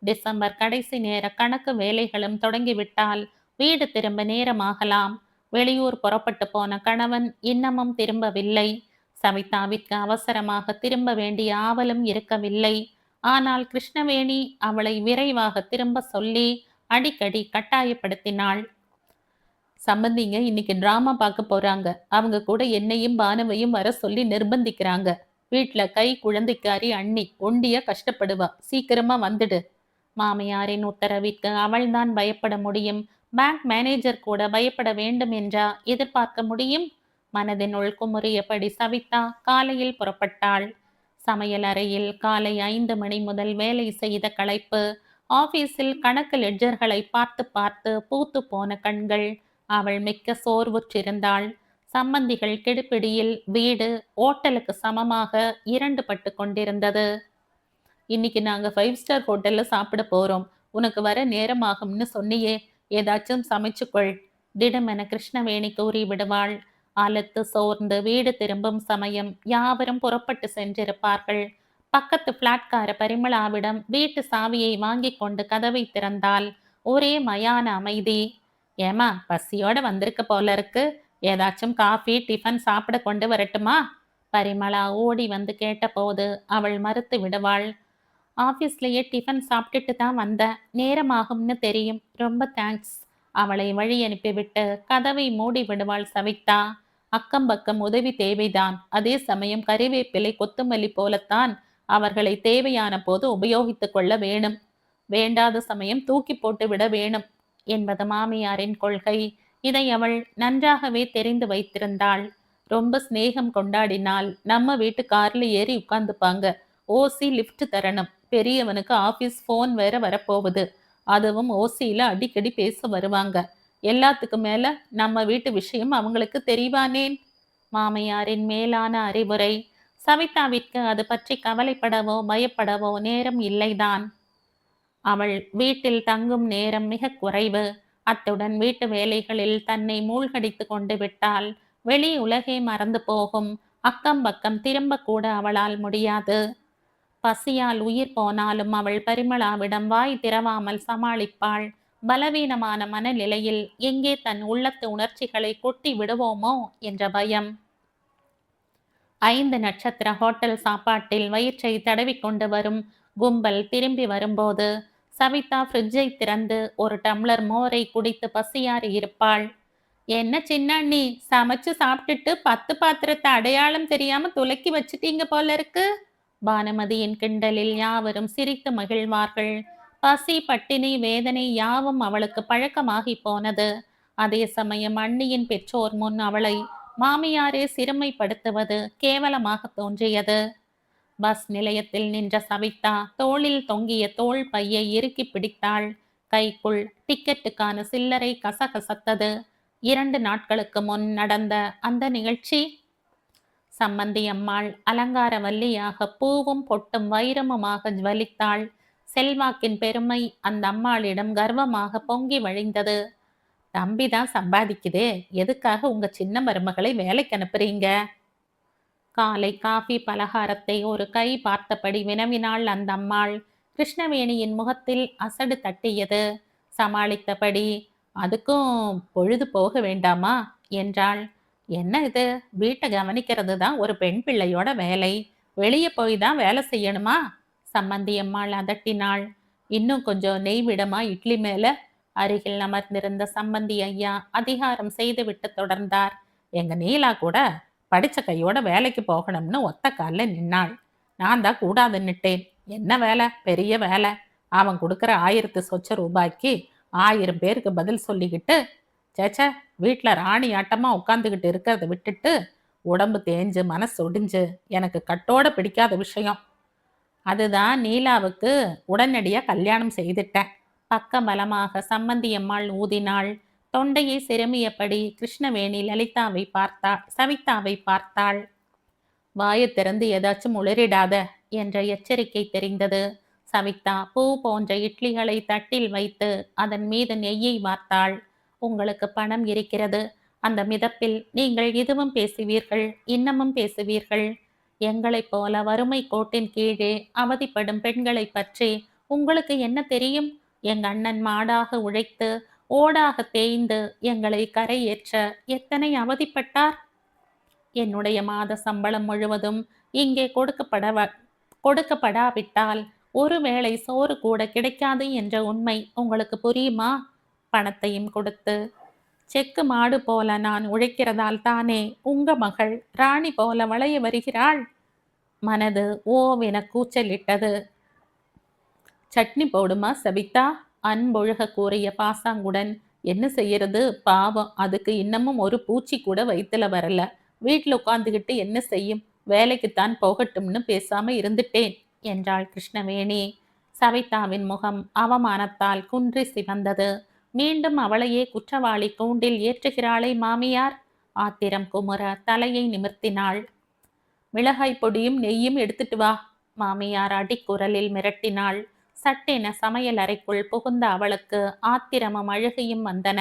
டிசம்பர் கடைசி நேர கணக்கு வேலைகளும் தொடங்கிவிட்டால் வீடு திரும்ப நேரமாகலாம். வெளியூர் புறப்பட்டு போன கணவன் இன்னமும் திரும்பவில்லை. சவிதாவிற்கு அவசரமாக திரும்ப வேண்டிய ஆவலும் இருக்கவில்லை. ஆனால் கிருஷ்ணவேணி அவளை விரைவாக திரும்ப சொல்லி அடிக்கடி கட்டாயப்படுத்தினாள். சம்பந்திங்க இன்னைக்கு டிராமா பார்க்க போறாங்க. அவங்க கூட என்னையும் பானுவையும் வர சொல்லி நிர்பந்திக்கிறாங்க. வீட்டுல கை குழந்தைக்காரி அண்ணி ஒண்டியா கஷ்டப்படுவா, சீக்கிரமா வந்துடு. மாமியாரின் உத்தரவிற்கு அவள்தான் பயப்பட முடியும். பேங்க் மேனேஜர் கூட பயப்பட வேண்டும் என்றா எதிர்பார்க்க முடியும்? மனதினுள் குமுறியபடி சவிதா காலையில் புறப்பட்டாள். சமையல் அறையில் காலை 5 மணி முதல் வேலை செய்த களைப்பு. ஆபீஸில் கணக்கு லெட்ஜர்களை பார்த்து பார்த்து பூத்து போன கண்கள். அவள் மிக்க சோர்வுற்றிருந்தாள். சம்பந்திகள் கெடுபிடியில் வீடு ஓட்டலுக்கு சமமாக 2 பட்டு கொண்டிருந்தது. இன்னைக்கு நாங்க 5 ஸ்டார் ஹோட்டல்ல சாப்பிட போறோம். உனக்கு வர நேரமாகும்னு சொன்னியே, ஏதாச்சும் சமைச்சுக்கொள். திடமென கிருஷ்ணவேணி கூறி விடுவாள். அலுத்து சோர்ந்து வீடு திரும்பும் சமயம் யாவரும் புறப்பட்டு சென்றிருப்பார்கள். பக்கத்து பிளாட்கார பரிமளாவிடம் வீட்டு சாவியை வாங்கி கொண்டு கதவை திறந்தால் ஒரே மயான அமைதி. ஏமா, பசியோட வந்திருக்க போல இருக்கு, ஏதாச்சும் காஃபி டிஃபன் சாப்பிட கொண்டு வரட்டுமா? பரிமளா ஓடி வந்து கேட்டபோது அவள் மறுத்து விடுவாள். ஆஃபீஸ்லயே டிஃபன் சாப்பிட்டுட்டு தான் வந்தேன், நேரமாகும்னு தெரியும், ரொம்ப தேங்க்ஸ். அவளை வழி அனுப்பிவிட்டு கதவை மூடி விடுவாள் சவிதா. அக்கம் பக்கம் உதவி தேவைதான். அதே சமயம் கறிவேப்பிலை கொத்துமல்லி போலத்தான் அவர்களை தேவையான போது உபயோகித்துக் கொள்ள வேணும். வேண்டாத சமயம் தூக்கி போட்டு விட வேணும் என்பது மாமியாரின் கொள்கை. இதை அவள் நன்றாகவே தெரிந்து வைத்திருந்தாள். ரொம்ப சிநேகம் கொண்டாடினால் நம்ம வீட்டு கார்ல ஏறி உட்கார்ந்துப்பாங்க. ஓசி லிஃப்ட் தரணும். பெரியவனுக்கு ஆபீஸ் போன் வேற வரப்போகுது. அதுவும் ஓசியில அடிக்கடி பேச வருவாங்க. எல்லாத்துக்கு மேல நம்ம வீட்டு விஷயம் அவங்களுக்கு தெரிவானேன்? மாமியாரின் மேலான அறிவுரை. சவிதாவிற்கு அது பற்றி கவலைப்படவோ பயப்படவோ நேரம் இல்லைதான். அவள் வீட்டில் தங்கும் நேரம் மிக குறைவு. அத்துடன் வீட்டு வேலைகளில் தன்னை மூழ்கடித்து கொண்டு விட்டால் வெளி உலகே மறந்து போகும். அக்கம் பக்கம் திரும்ப கூட அவளால் முடியாது. பசியால் உயிர் போனாலும் அவள் பரிமளாவிடம் வாய் திறவாமல் சமாளிப்பாள். பலவீனமான மனநிலையில் எங்கே தன் உள்ளத்து உணர்ச்சிகளை கொட்டி விடுவோமோ என்ற பயம். 5 நட்சத்திர ஹோட்டல் சாப்பாட்டில் வயிற்றை தடவிக்கொண்டு வரும் கும்பல் திரும்பி வரும்போது சவிதா ஃப்ரிட்ஜை திறந்து ஒரு டம்ளர் மோரை குடித்து பசியாறி இருப்பாள். என்ன சின்னண்ணி, சமைச்சு சாப்பிட்டுட்டு 10 பாத்திரத்தை அடையாளம் தெரியாம துலக்கி வச்சுட்டீங்க போல இருக்கு. பானுமதியின் கிண்டலில் யாவரும் சிரித்து மகிழ்வார்கள். பசி பட்டினி வேதனை யாவும் அவளுக்கு பழக்கமாகி போனது. அதே சமயம் அண்ணியின் பெற்றோர் முன் அவளை மாமியாரே சிறுமைப்படுத்துவது கேவலமாக தோன்றியது. பஸ் நிலையத்தில் நின்ற சவிதா தோளில் தொங்கிய தோள் பையை இறுக்கி பிடித்தாள். கைக்குள் டிக்கெட்டுக்கான சில்லறை கசகசத்தது. 2 நாட்களுக்கு முன் நடந்த அந்த நிகழ்ச்சி. சம்மந்தி அம்மாள் அலங்காரவல்லியாக பூவும் பொட்டும் வைரமுமாக ஜ்வலித்தாள். செல்வாக்கின் பெருமை அந்த அம்மாளிடம் கர்வமாக பொங்கி வழிந்தது. தம்பி தான் சம்பாதிக்குதே, எதுக்காக உங்க சின்ன மருமகளை வேலைக்கு அனுப்புறீங்க? காலை காஃபி பலகாரத்தை ஒரு கை பார்த்தபடி வினவினாள் அந்த அம்மாள். கிருஷ்ணவேணியின் முகத்தில் அசடு தட்டியது. சமாளித்தபடி, அதுக்கும் பொழுது போக வேண்டாமா என்றாள். என்ன இது, வீட்டை கவனிக்கிறது தான் ஒரு பெண் பிள்ளையோட வேலை, வெளியே போய் தான் வேலை செய்யணுமா? சம்மந்தி அம்மாள் அதட்டினாள். இன்னும் கொஞ்சம் நெய் விடமா இட்லி மேல? அருகில் அமர்ந்திருந்த சம்மந்தி ஐயா அதிகாரம் செய்துவிட்டு தொடர்ந்தார். எங்க நீலா கூட படிச்ச கையோட வேலைக்கு போகணும்னு ஒத்த காலில் நின்னாள். நான் தான் கூடாதுன்னுட்டேன். என்ன வேலை, பெரிய வேலை. அவன் கொடுக்குற 1000 சொச்ச ரூபாய்க்கு 1000 பேருக்கு பதில் சொல்லிக்கிட்டு, சேச்ச, வீட்டில் ராணி ஆட்டமா உட்காந்துக்கிட்டு இருக்கிறத விட்டுட்டு உடம்பு தேஞ்சு மனசு ஒடிஞ்சு எனக்கு கட்டோட பிடிக்காத விஷயம். அதுதான் நீலாவுக்கு உடனடியாக கல்யாணம் செய்துட்டேன். பக்கபலமாக சம்மந்தி அம்மாள் ஊதினாள். தொண்டையை சிரமியபடி கிருஷ்ணவேணி லலிதாவை பார்த்தாள், சவிதாவை பார்த்தாள். வாயை திறந்து ஏதாச்சும் உளறிடாத என்ற எச்சரிக்கை தெரிந்தது. சவிதா பூ போன்ற இட்லிகளை தட்டில் வைத்து அதன் மீது நெய்யை வார்த்தாள். உங்களுக்கு பணம் இருக்கிறது. அந்த மிதப்பில் நீங்கள் இதுவும் பேசுவீர்கள், இன்னமும் பேசுவீர்கள். எங்களைப் போல வறுமை கோட்டின் கீழே அவதிப்படும் பெண்களை பற்றி உங்களுக்கு என்ன தெரியும்? எங்க அண்ணன் மாடாக உழைத்து ஓடாக தேய்ந்து எங்களை கரையேற்ற எத்தனை அவதிப்பட்டார். என்னுடைய மாத சம்பளம் முழுவதும் இங்கே கொடுக்கப்படாவிட்டால் ஒருவேளை சோறு கூட கிடைக்காது என்ற உண்மை உங்களுக்கு புரியுமா? பணத்தையும் கொடுத்து செக்கு மாடு போல நான் உழைக்கிறதால் தானே உங்க மகள் ராணி போல வளைய வருகிறாள். மனது ஓவென கூச்சலிட்டது. சட்னி போடுமா சவிதா? அன்பொழுக கூறிய பாசாங்குடன், என்ன செய்யறது, பாவம், அதுக்கு இன்னமும் ஒரு பூச்சி கூட வயிற்றுல வரல. வீட்டில் உட்காந்துக்கிட்டு என்ன செய்யும், வேலைக்குத்தான் போகட்டும்னு பேசாம இருந்துட்டேன் என்றாள் கிருஷ்ணவேணி. சவிதாவின் முகம் அவமானத்தால் குன்றி சிவந்தது. மீண்டும் அவளையே குற்றவாளி கூண்டில் ஏற்றுகிறாளை மாமியார். ஆத்திரம் குமுற தலையை நிமிர்த்தினாள். மிளகாய் பொடியும் நெய்யும் எடுத்துட்டு வா, மாமியார் அடிக்குரலில் மிரட்டினாள். சட்டென சமையல் அறைக்குள் புகுந்த அவளுக்கு ஆத்திரமும் அழுகையும் வந்தன.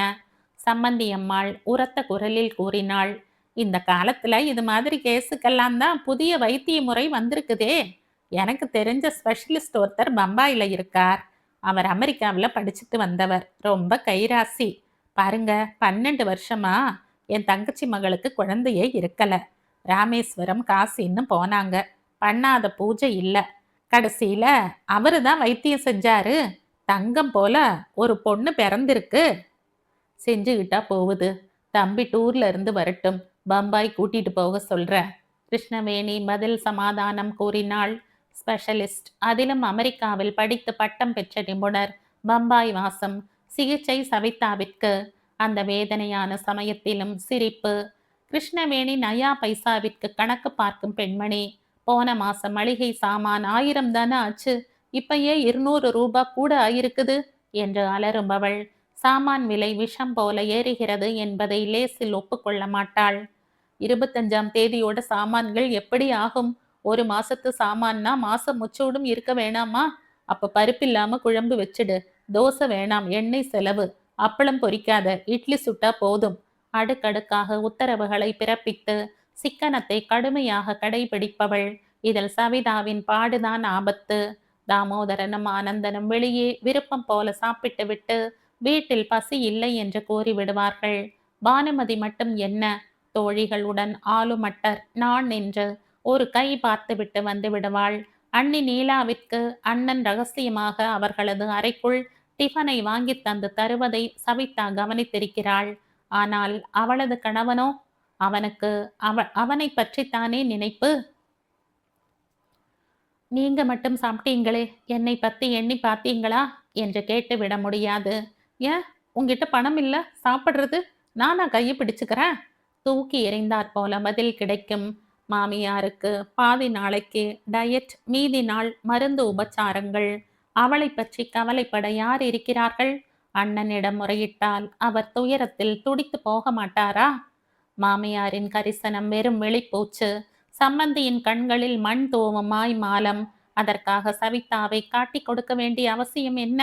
சம்மந்தி அம்மாள் உரத்த குரலில் கூறினாள். இந்த காலத்துல இது மாதிரி கேஸுக்கெல்லாம் தான் புதிய வைத்திய முறை வந்திருக்குதே. எனக்கு தெரிஞ்ச ஸ்பெஷலிஸ்ட் ஒருத்தர் பம்பாயில இருக்கார். அவர் அமெரிக்காவில் படிச்சுட்டு வந்தவர். ரொம்ப கைராசி. பாருங்க, 12 வருஷமா என் தங்கச்சி மகளுக்கு குழந்தையே இருக்கல. ராமேஸ்வரம் காசின்னு போனாங்க. பண்ணாத பூஜை இல்லை. கடைசியில அவரு தான் வைத்தியம் செஞ்சாரு. தங்கம் போல ஒரு பொண்ணு பிறந்திருக்கு. செஞ்சுக்கிட்டா போகுது. தம்பி டூர்ல இருந்து வரட்டும், பம்பாய் கூட்டிட்டு போக சொல்ற. கிருஷ்ணவேணி பதில் சமாதானம் கூறினாள். ஸ்பெஷலிஸ்ட், அதிலும் அமெரிக்காவில் படித்து பட்டம் பெற்ற நிபுணர், பம்பாய் வாசம், சிகிச்சை சவிதாவிற்கு. அந்த வேதனையான சமயத்திலும் சிரிப்பு. கிருஷ்ணவேணி நயா பைசாவிற்கு கணக்கு பார்க்கும் பெண்மணி. போன மாசம் மளிகை சாமான் 1000 தானே ஆச்சு, இப்ப ஏன் 200 ரூபாய் கூட ஆயிருக்குது என்று அலறுபவள். சாமான் விலை விஷம் போல ஏறுகிறது என்பதை லேசில் ஒப்புக்கொள்ள மாட்டாள். 25ஆம் தேதியோட சாமான்கள் எப்படி ஆகும்? ஒரு மாசத்து சாமான்னா மாசம் முச்சோடும் இருக்க வேணாமா? அப்ப பருப்பில்லாம குழம்பு வச்சுடு. தோசை வேணாம், எண்ணெய் செலவு. அப்பளம் பொரிக்காத, இட்லி சுட்டா போதும். அடுக்கடுக்காக உத்தரவுகளை பிறப்பித்து சிக்கனத்தை கடுமையாக கடைபிடிப்பவள். இதில் சவிதாவின் பாடுதான் ஆபத்து. தாமோதரனும் ஆனந்தனும் வெளியே விருப்பம் போல சாப்பிட்டு விட்டு வீட்டில் பசி இல்லை என்று கூறிவிடுவார்கள். பானுமதி மட்டும் என்ன, தோழிகளுடன் ஆளுமட்டர் நான் நின்று ஒரு கை பார்த்துவிட்டு வந்து விடுவாள். அண்ணி நீலாவிற்கு அண்ணன் ரகசியமாக அவர்களது அறைக்குள் டிஃபனை வாங்கி தந்து தருவதை சவிதா கவனித்திருக்கிறாள். ஆனால் அவளது கணவனோ, அவனுக்கு அவனை பற்றித்தானே நினைப்பு. நீங்க மட்டும் சாப்பிட்டீங்களே, என்னை பத்தி எண்ணி பார்த்தீங்களா என்று கேட்டு விட முடியாது. ஏன், உங்ககிட்ட பணம் இல்லை சாப்பிட்றது? நானா கையை பிடிச்சுக்கிறேன்? தூக்கி எறிந்தாற் போல பதில் கிடைக்கும். மாமியாருக்கு பாதி நாளைக்கு டயட், மீதி நாள் மருந்து உபச்சாரங்கள். அவளை பற்றி கவலைப்பட யார் இருக்கிறார்கள்? அண்ணனிடம் முறையிட்டால் அவர் துயரத்தில் துடித்து போக மாட்டாரா? மாமியாரின் கரிசனம் வெறும் வெளிப்பூச்சு. சம்பந்தியின் கண்களில் மண் தூவும் மாய்மாலம். அதற்காக சவிதாவை காட்டிக் கொடுக்க வேண்டிய அவசியம் என்ன?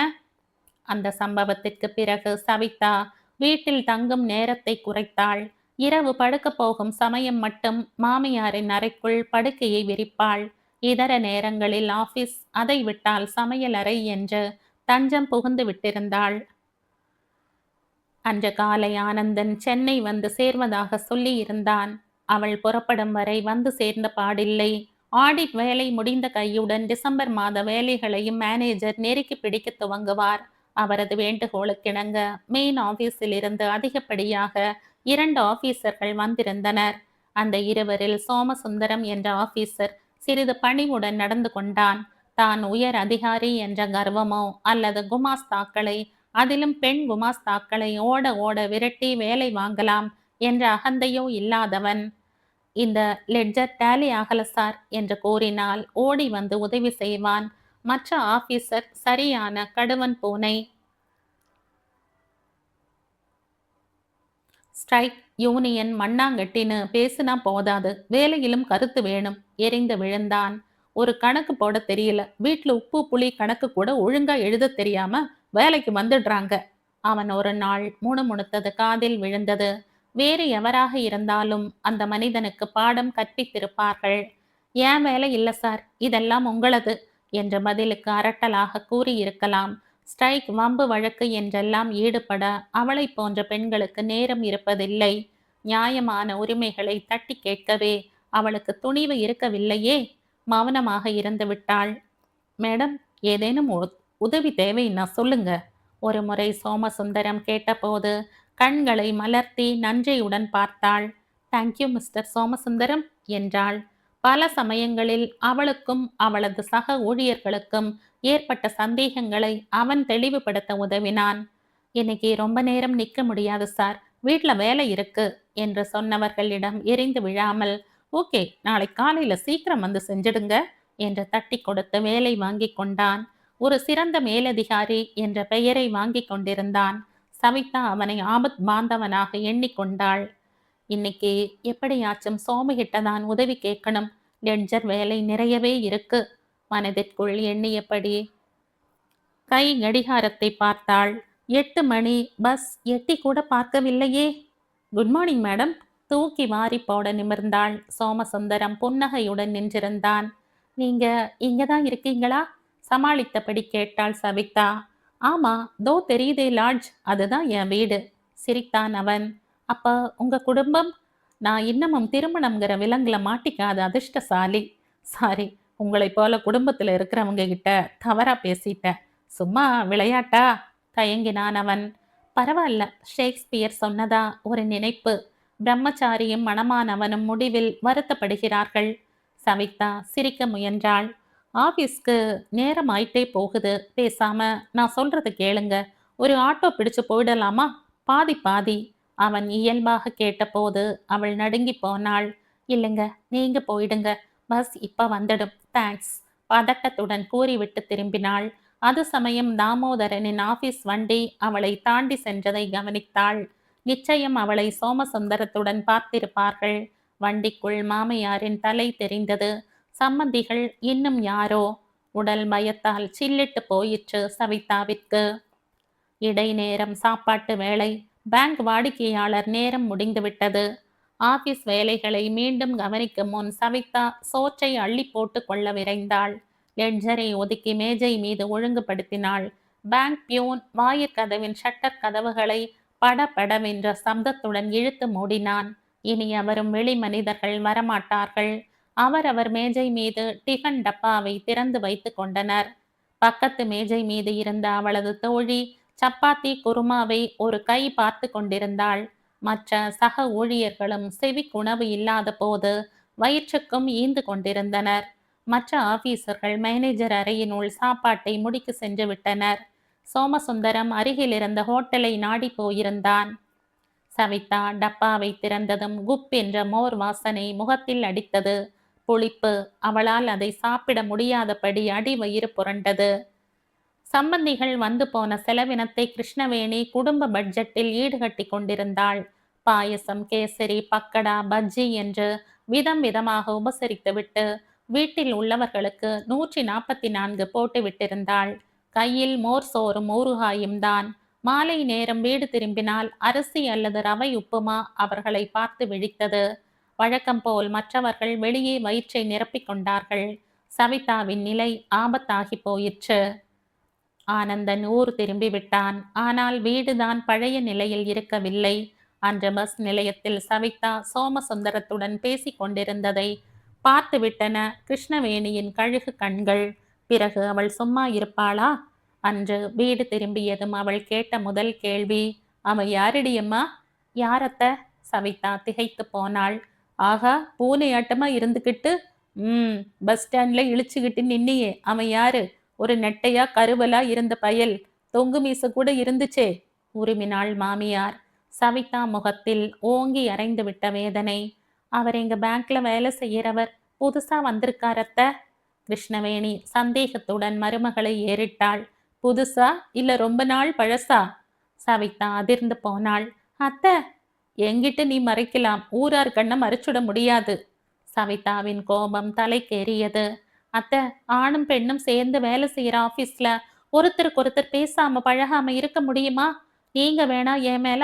அந்த சம்பவத்திற்கு பிறகு சவிதா வீட்டில் தங்கும் நேரத்தை குறைத்தாள். இரவு படுக்க போகும் சமயம் மட்டும் மாமியாரின் அறைக்குள் படுக்கையை விரிப்பாள். இதர நேரங்களில் ஆபீஸ், அதை விட்டால் சமையல் அறை என்று தஞ்சம் புகுந்து விட்டிருந்தாள். அன்று காலை ஆனந்தன் சென்னை வந்து சேர்வதாக சொல்லியிருந்தான். அவள் புறப்படும் வரை வந்து சேர்ந்த பாடில்லை. ஆடிட் வேலை முடிந்த கையுடன் டிசம்பர் மாத வேலைகளையும் மேனேஜர் நெருக்கி பிடிக்க துவங்குவார். அவரது வேண்டுகோளுக்கிணங்க மெயின் ஆபீஸில் இருந்து அதிகப்படியாக 2 ஆபீசர்கள் வந்திருந்தனர். அந்த இருவரில் சோமசுந்தரம் என்ற ஆபீசர் சிறிது பணிவுடன் நடந்து கொண்டான். தான் உயர் அதிகாரி என்ற கர்வமோ அல்லது குமாஸ்தாக்களை, அதிலும் பெண் குமாஸ்தாக்களை ஓட ஓட விரட்டி வேலை வாங்கலாம் என்ற அகந்தையோ இல்லாதவன். இந்த லெட்ஜர் டேலி ஆகல சார் என்று கூறினால் ஓடி வந்து உதவி செய்வான். மற்ற ஆபீசர் சரியான கடுவன் பூனை. ஸ்ட்ரைக், யூனியன், மண்ணாங்கட்டின்னு பேசுனா போதாது, வேலையிலும் கருத்து வேணும். எரிந்து விழுந்தான். ஒரு கணக்கு போட தெரியல, வீட்டுல உப்பு புளி கணக்கு கூட ஒழுங்கா எழுத தெரியாம வேலைக்கு வந்துடுறாங்க. அவன் ஒரு நாள் முணுமுணுத்தது காதில் விழுந்தது. வேறு எவராக இருந்தாலும் அந்த மனிதனுக்கு பாடம் கற்பித்திருப்பார்கள். ஏன் வேலை இல்லை சார், இதெல்லாம் உங்களது என்ற பதிலுக்கு அரட்டலாக கூறியிருக்கலாம். ஸ்ட்ரைக், வம்பு வழக்கு என்றெல்லாம் ஈடுபட அவளை போன்ற பெண்களுக்கு நேரம் இருப்பதில்லை. நியாயமான உரிமைகளை தட்டி கேட்கவே அவளுக்கு துணிவு இருக்கவில்லையே. மௌனமாக இருந்து விட்டாள். மேடம், ஏதேனும் உதவி தேவைன்னா சொல்லுங்க. ஒரு முறை சோமசுந்தரம் கேட்டபோது கண்களை மலர்த்தி நன்றியுடன் பார்த்தாள். தேங்க்யூ மிஸ்டர் சோமசுந்தரம் என்றாள். பல சமயங்களில் அவளுக்கும் அவளது சக ஊழியர்களுக்கும் ஏற்பட்ட சந்தேகங்களை அவன் தெளிவுபடுத்த உதவினான். இன்னைக்கு ரொம்ப நேரம் நிற்க முடியாது சார், வீட்டில் வேலை இருக்கு என்று சொன்னவர்களிடம் எரிந்து விழாமல், ஓகே, நாளை காலையில சீக்கிரம் வந்து செஞ்சிடுங்க என்று தட்டி கொடுத்து வேலை வாங்கி கொண்டான். ஒரு சிறந்த மேலதிகாரி என்ற பெயரை வாங்கி கொண்டிருந்தான். சவிதா அவனை ஆபத் பாந்தவனாக எண்ணிக்கொண்டாள். இன்னைக்கு எப்படியாச்சும் சோமுகிட்ட தான் உதவி கேட்கணும். லெட்ஜர் வேலை நிறையவே இருக்கு. மனதிற்குள் எண்ணியபடி கை கடிகாரத்தை பார்த்தாள். 8 மணி. பஸ் எட்டி கூட பார்க்கவில்லையே. Good morning madam. தூக்கி வாரி போட நிமிர்ந்தாள். சோமசுந்தரம் புன்னகையுடன் நின்றிருந்தான். நீங்க இங்கதான் இருக்கீங்களா? சமாளித்தபடி கேட்டாள் சவிதா. ஆமா, தோ தெரியுதே லாட்ஜ், அதுதான் என் வீடு சிரித்தான் அவன். அப்ப உங்க குடும்பம்? நான் இன்னமும் திருமணம்ங்கிற விலங்குல மாட்டிக்காத அதிர்ஷ்டசாலி. சாரி, உங்களை போல குடும்பத்துல இருக்கிறவங்க கிட்ட தவறா பேசிட்டேன். சும்மா விளையாட்டா தயங்கினான் அவன். பரவாயில்ல, ஷேக்ஸ்பியர் சொன்னதா ஒரு நினைப்பு. பிரம்மச்சாரியும் மணமானவனும் முடிவில் வருத்தப்படுகிறார்கள். சவிதா சிரிக்க முயன்றாள். ஆபீஸ்க்கு நேரம் ஆயிட்டே போகுது, பேசாம நான் சொல்றது கேளுங்க, ஒரு ஆட்டோ பிடிச்சு போயிடலாமா? பாதி பாதி. அவன் இயல்பாக கேட்டபோது அவள் நடுங்கி போனாள். இல்லைங்க, நீங்க போயிடுங்க, பஸ் இப்ப வந்துடும், தேங்க்ஸ் பதட்டத்துடன் கூறிவிட்டு திரும்பினாள். அது சமயம் தாமோதரனின் ஆபீஸ் வண்டி அவளை தாண்டி சென்றதை கவனித்தாள். நிச்சயம் அவளை சோமசுந்தரத்துடன் பார்த்திருப்பார்கள். வண்டிக்குள் மாமியாரின் தலை தெரிந்தது. சம்மந்திகள் இன்னும் யாரோ. உடல் பயத்தால் சில்லிட்டு போயிற்று சவிதாவிற்கு. இடைநேரம் சாப்பாட்டு வேளை. பேங்க் வாடிக்கையாளர் நேரம் முடிந்துவிட்டது. ஆபீஸ் வேலைகளை மீண்டும் கவனிக்கும் முன் சவிதா சோற்றை அள்ளி போட்டு கொள்ள விரைந்தாள். லெட்ஜரை ஒதுக்கி மேஜை மீது ஒழுங்குபடுத்தினாள். பேங்க் பியூன் வாயிற்கதவின் ஷட்டர் கதவுகளை படபடவென்ற சப்தத்துடன் இழுத்து மூடினான். இனி அவரும் வெளி மனிதர்கள் வரமாட்டார்கள். அவரவர் மேஜை மீது டிஃபன் டப்பாவை திறந்து வைத்து கொண்டனர். பக்கத்து மேஜை மீது இருந்த அவளது தோழி சப்பாத்தி குருமாவை ஒரு கை பார்த்து கொண்டிருந்தாள். மற்ற சக ஊழியர்களும் செவிக்குணவு இல்லாத போது வயிற்றுக்கும் ஈந்து கொண்டிருந்தனர். மற்ற ஆபீசர்கள் மேனேஜர் அறையினுள் சாப்பாட்டை முடிக்க சென்று விட்டனர். சோமசுந்தரம் அருகில் இருந்த ஹோட்டலை நாடி போயிருந்தான். சவிதா டப்பாவை திறந்ததும் குப் என்ற மோர் வாசனை முகத்தில் அடித்தது. புளிப்பு. அவளால் அதை சாப்பிட முடியாதபடி அடிவயிறு புரண்டது. சம்பந்திகள் வந்து போன செலவினத்தை கிருஷ்ணவேணி குடும்ப பட்ஜெட்டில் ஈடுகட்டி கொண்டிருந்தாள். பாயசம், கேசரி, பக்கடா, பஜ்ஜி என்று விதம் விதமாக உபசரித்துவிட்டு வீட்டில் உள்ளவர்களுக்கு 144 போட்டு விட்டிருந்தாள். கையில் மோர் சோறும் ஊறுகாயும் தான். மாலை நேரம் வீடு திரும்பினால் அரிசி அல்லது ரவை உப்புமா அவர்களை பார்த்து விழித்தது. வழக்கம் போல் மற்றவர்கள் வெளியே வயிற்றை நிரப்பிக் கொண்டார்கள். சவிதாவின் நிலை ஆபத்தாகி போயிற்று. ஆனந்தன் ஊர் திரும்பிவிட்டான். ஆனால் வீடுதான் பழைய நிலையில் இருக்கவில்லை. அன்று பஸ் நிலையத்தில் சவிதா சோமசுந்தரத்துடன் பேசிக் கொண்டிருந்ததை பார்த்துவிட்டன கிருஷ்ணவேணியின் கழுகு கண்கள். பிறகு அவள் சும்மா இருப்பாளா? அன்று வீடு திரும்பியதும் அவள் கேட்ட முதல் கேள்வி, அவ யாரடியம்மா? யாரத்த? சவிதா திகைத்து போனாள். ஆகா, பூனையாட்டமா இருந்துகிட்டு பஸ் ஸ்டாண்ட்ல இழிச்சுக்கிட்டு நின்னியே, அவன் யாரு? ஒரு நெட்டையா கருவலா இருந்த பயல், தொங்கு மீச கூட இருந்துச்சே, உருமினாள் மாமியார். சவிதா முகத்தில் ஓங்கி அரைந்து விட்ட வேதனை. அவர் எங்க பேங்க்ல வேலை செய்யறவர், புதுசா வந்திருக்காரத்த. கிருஷ்ணவேணி சந்தேகத்துடன் மருமகளை ஏறிட்டாள். புதுசா இல்ல ரொம்ப நாள் பழசா? சவிதா அதிர்ந்து போனாள். அத்த, எங்கிட்ட நீ மறைக்கலாம், ஊரார் கண்ணை மறைச்சுட முடியாது. சவிதாவின் கோபம் தலைக்கேறியது. அத்த, ஆணும் பெண்ணும் சேர்ந்து வேலை செய்யற ஆபீஸ்ல ஒருத்தருக்கு ஒருத்தர் பேசாம பழகாம இருக்க முடியுமா? நீங்க வேணா என் மேல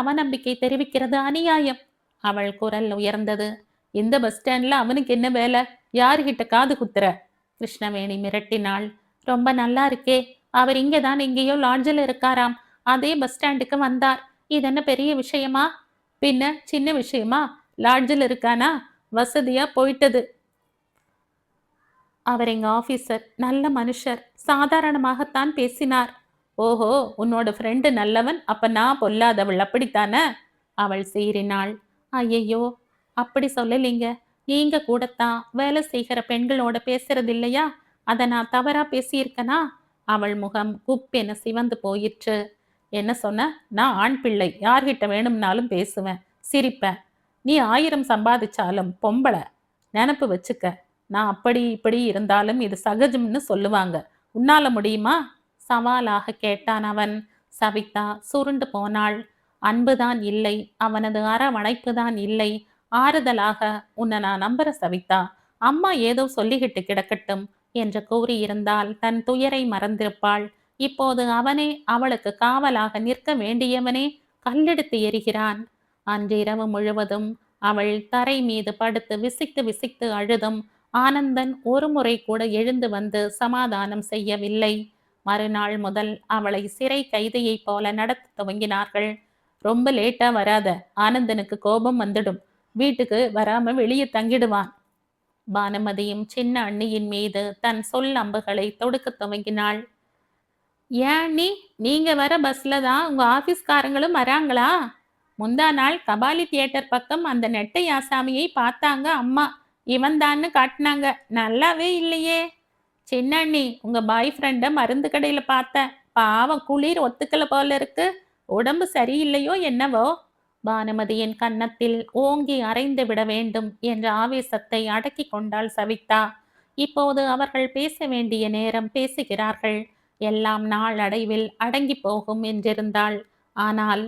அவநம்பிக்கை தெரிவிக்கிறது அநியாயம். அவள் குரல் உயர்ந்தது. இந்த பஸ் ஸ்டாண்ட்ல அவனுக்கு என்ன வேலை? யாருகிட்ட காது குத்துற? கிருஷ்ணவேணி மிரட்டினாள். ரொம்ப நல்லா இருக்கே, அவர் இங்கதான் எங்கேயோ லாட்ஜில் இருக்காராம். அதே பஸ் ஸ்டாண்டுக்கு வந்தார். இது என்ன பெரிய விஷயமா? பின்ன சின்ன விஷயமா? லாட்ஜில் இருக்கானா? வசதியா போயிட்டது. அவர் எங்க ஆபீசர், நல்ல மனுஷர், சாதாரணமாகத்தான் பேசினார். ஓஹோ, உன்னோட ஃப்ரெண்டு நல்லவன், அப்ப நான் பொல்லாதவள், அப்படித்தானே? அவள் சீறினாள். ஐயையோ, அப்படி சொல்லலீங்க. நீங்க கூடத்தான் வேலை செய்கிற பெண்களோட பேசுறது இல்லையா? அதை நான் தவறா பேசியிருக்கனா? அவள் முகம் குப்பென சிவந்து போயிற்று. என்ன சொன்ன? நான் ஆண் பிள்ளை, யார்கிட்ட வேணும்னாலும் பேசுவேன், சிரிப்பேன். நீ 1000 சம்பாதிச்சாலும் பொம்பளை, நினப்பு வச்சுக்க. நான் அப்படி இப்படி இருந்தாலும் இது சகஜம்னு சொல்லுவாங்க. உன்னால முடியுமா? சவாலாக கேட்டான் அவன். சவிதா சுருண்டு போனாள். அன்புதான் இல்லை, அவனது அரவணைப்புதான் இல்லை. ஆறுதலாக, உன்னை நான் நம்புற சவிதா, அம்மா ஏதோ சொல்லிக்கிட்டு கிடக்கட்டும் என்று கூறியிருந்தால் தன் துயரை மறந்திருப்பாள். இப்போது அவனே அவளுக்கு காவலாக நிற்க வேண்டியவனே கல்லெடுத்து எறிகிறான். அன்றிரவு முழுவதும் அவள் தரை மீது படுத்து விசித்து விசித்து அழுதும் ஆனந்தன் ஒரு முறை கூட எழுந்து வந்து சமாதானம் செய்யவில்லை. மறுநாள் முதல் அவளை சிறை கைதியைப் போல நடத்த துவங்கினார்கள். ரொம்ப லேட்டா வராத, ஆனந்தனுக்கு கோபம் வந்துடும், வீட்டுக்கு வராம வெளியே தங்கிடுவான். பானுமதியும் சின்ன அண்ணியின் மீது தன் சொல் அம்புகளை தொடுக்க துவங்கினாள். ஏன் நீங்க வர பஸ்ல தான் உங்க ஆபீஸ்காரங்களும் வராங்களா? முந்தா நாள் கபாலி தியேட்டர் பக்கம் அந்த நெட்டை ஆசாமியை பார்த்தாங்க அம்மா. இவன் தான்னு காட்டினாங்க. நல்லாவே இல்லையே. சின்னண்ணி, உங்க பாய் ஃப்ரெண்ட மருந்து கடையில பார்த்தேன். பாவம், குளிர் ஒத்துக்கல போல இருக்கு. உடம்பு சரியில்லையோ என்னவோ? பானுமதியின் கன்னத்தில் ஓங்கி அரைந்து விட வேண்டும் என்ற ஆவேசத்தை அடக்கி கொண்டாள் சவிதா. இப்போது அவர்கள் பேச வேண்டிய நேரம் பேசுகிறார்கள். எல்லாம் நாளடைவில் அடங்கி போகும் என்றிருந்தாள். ஆனால்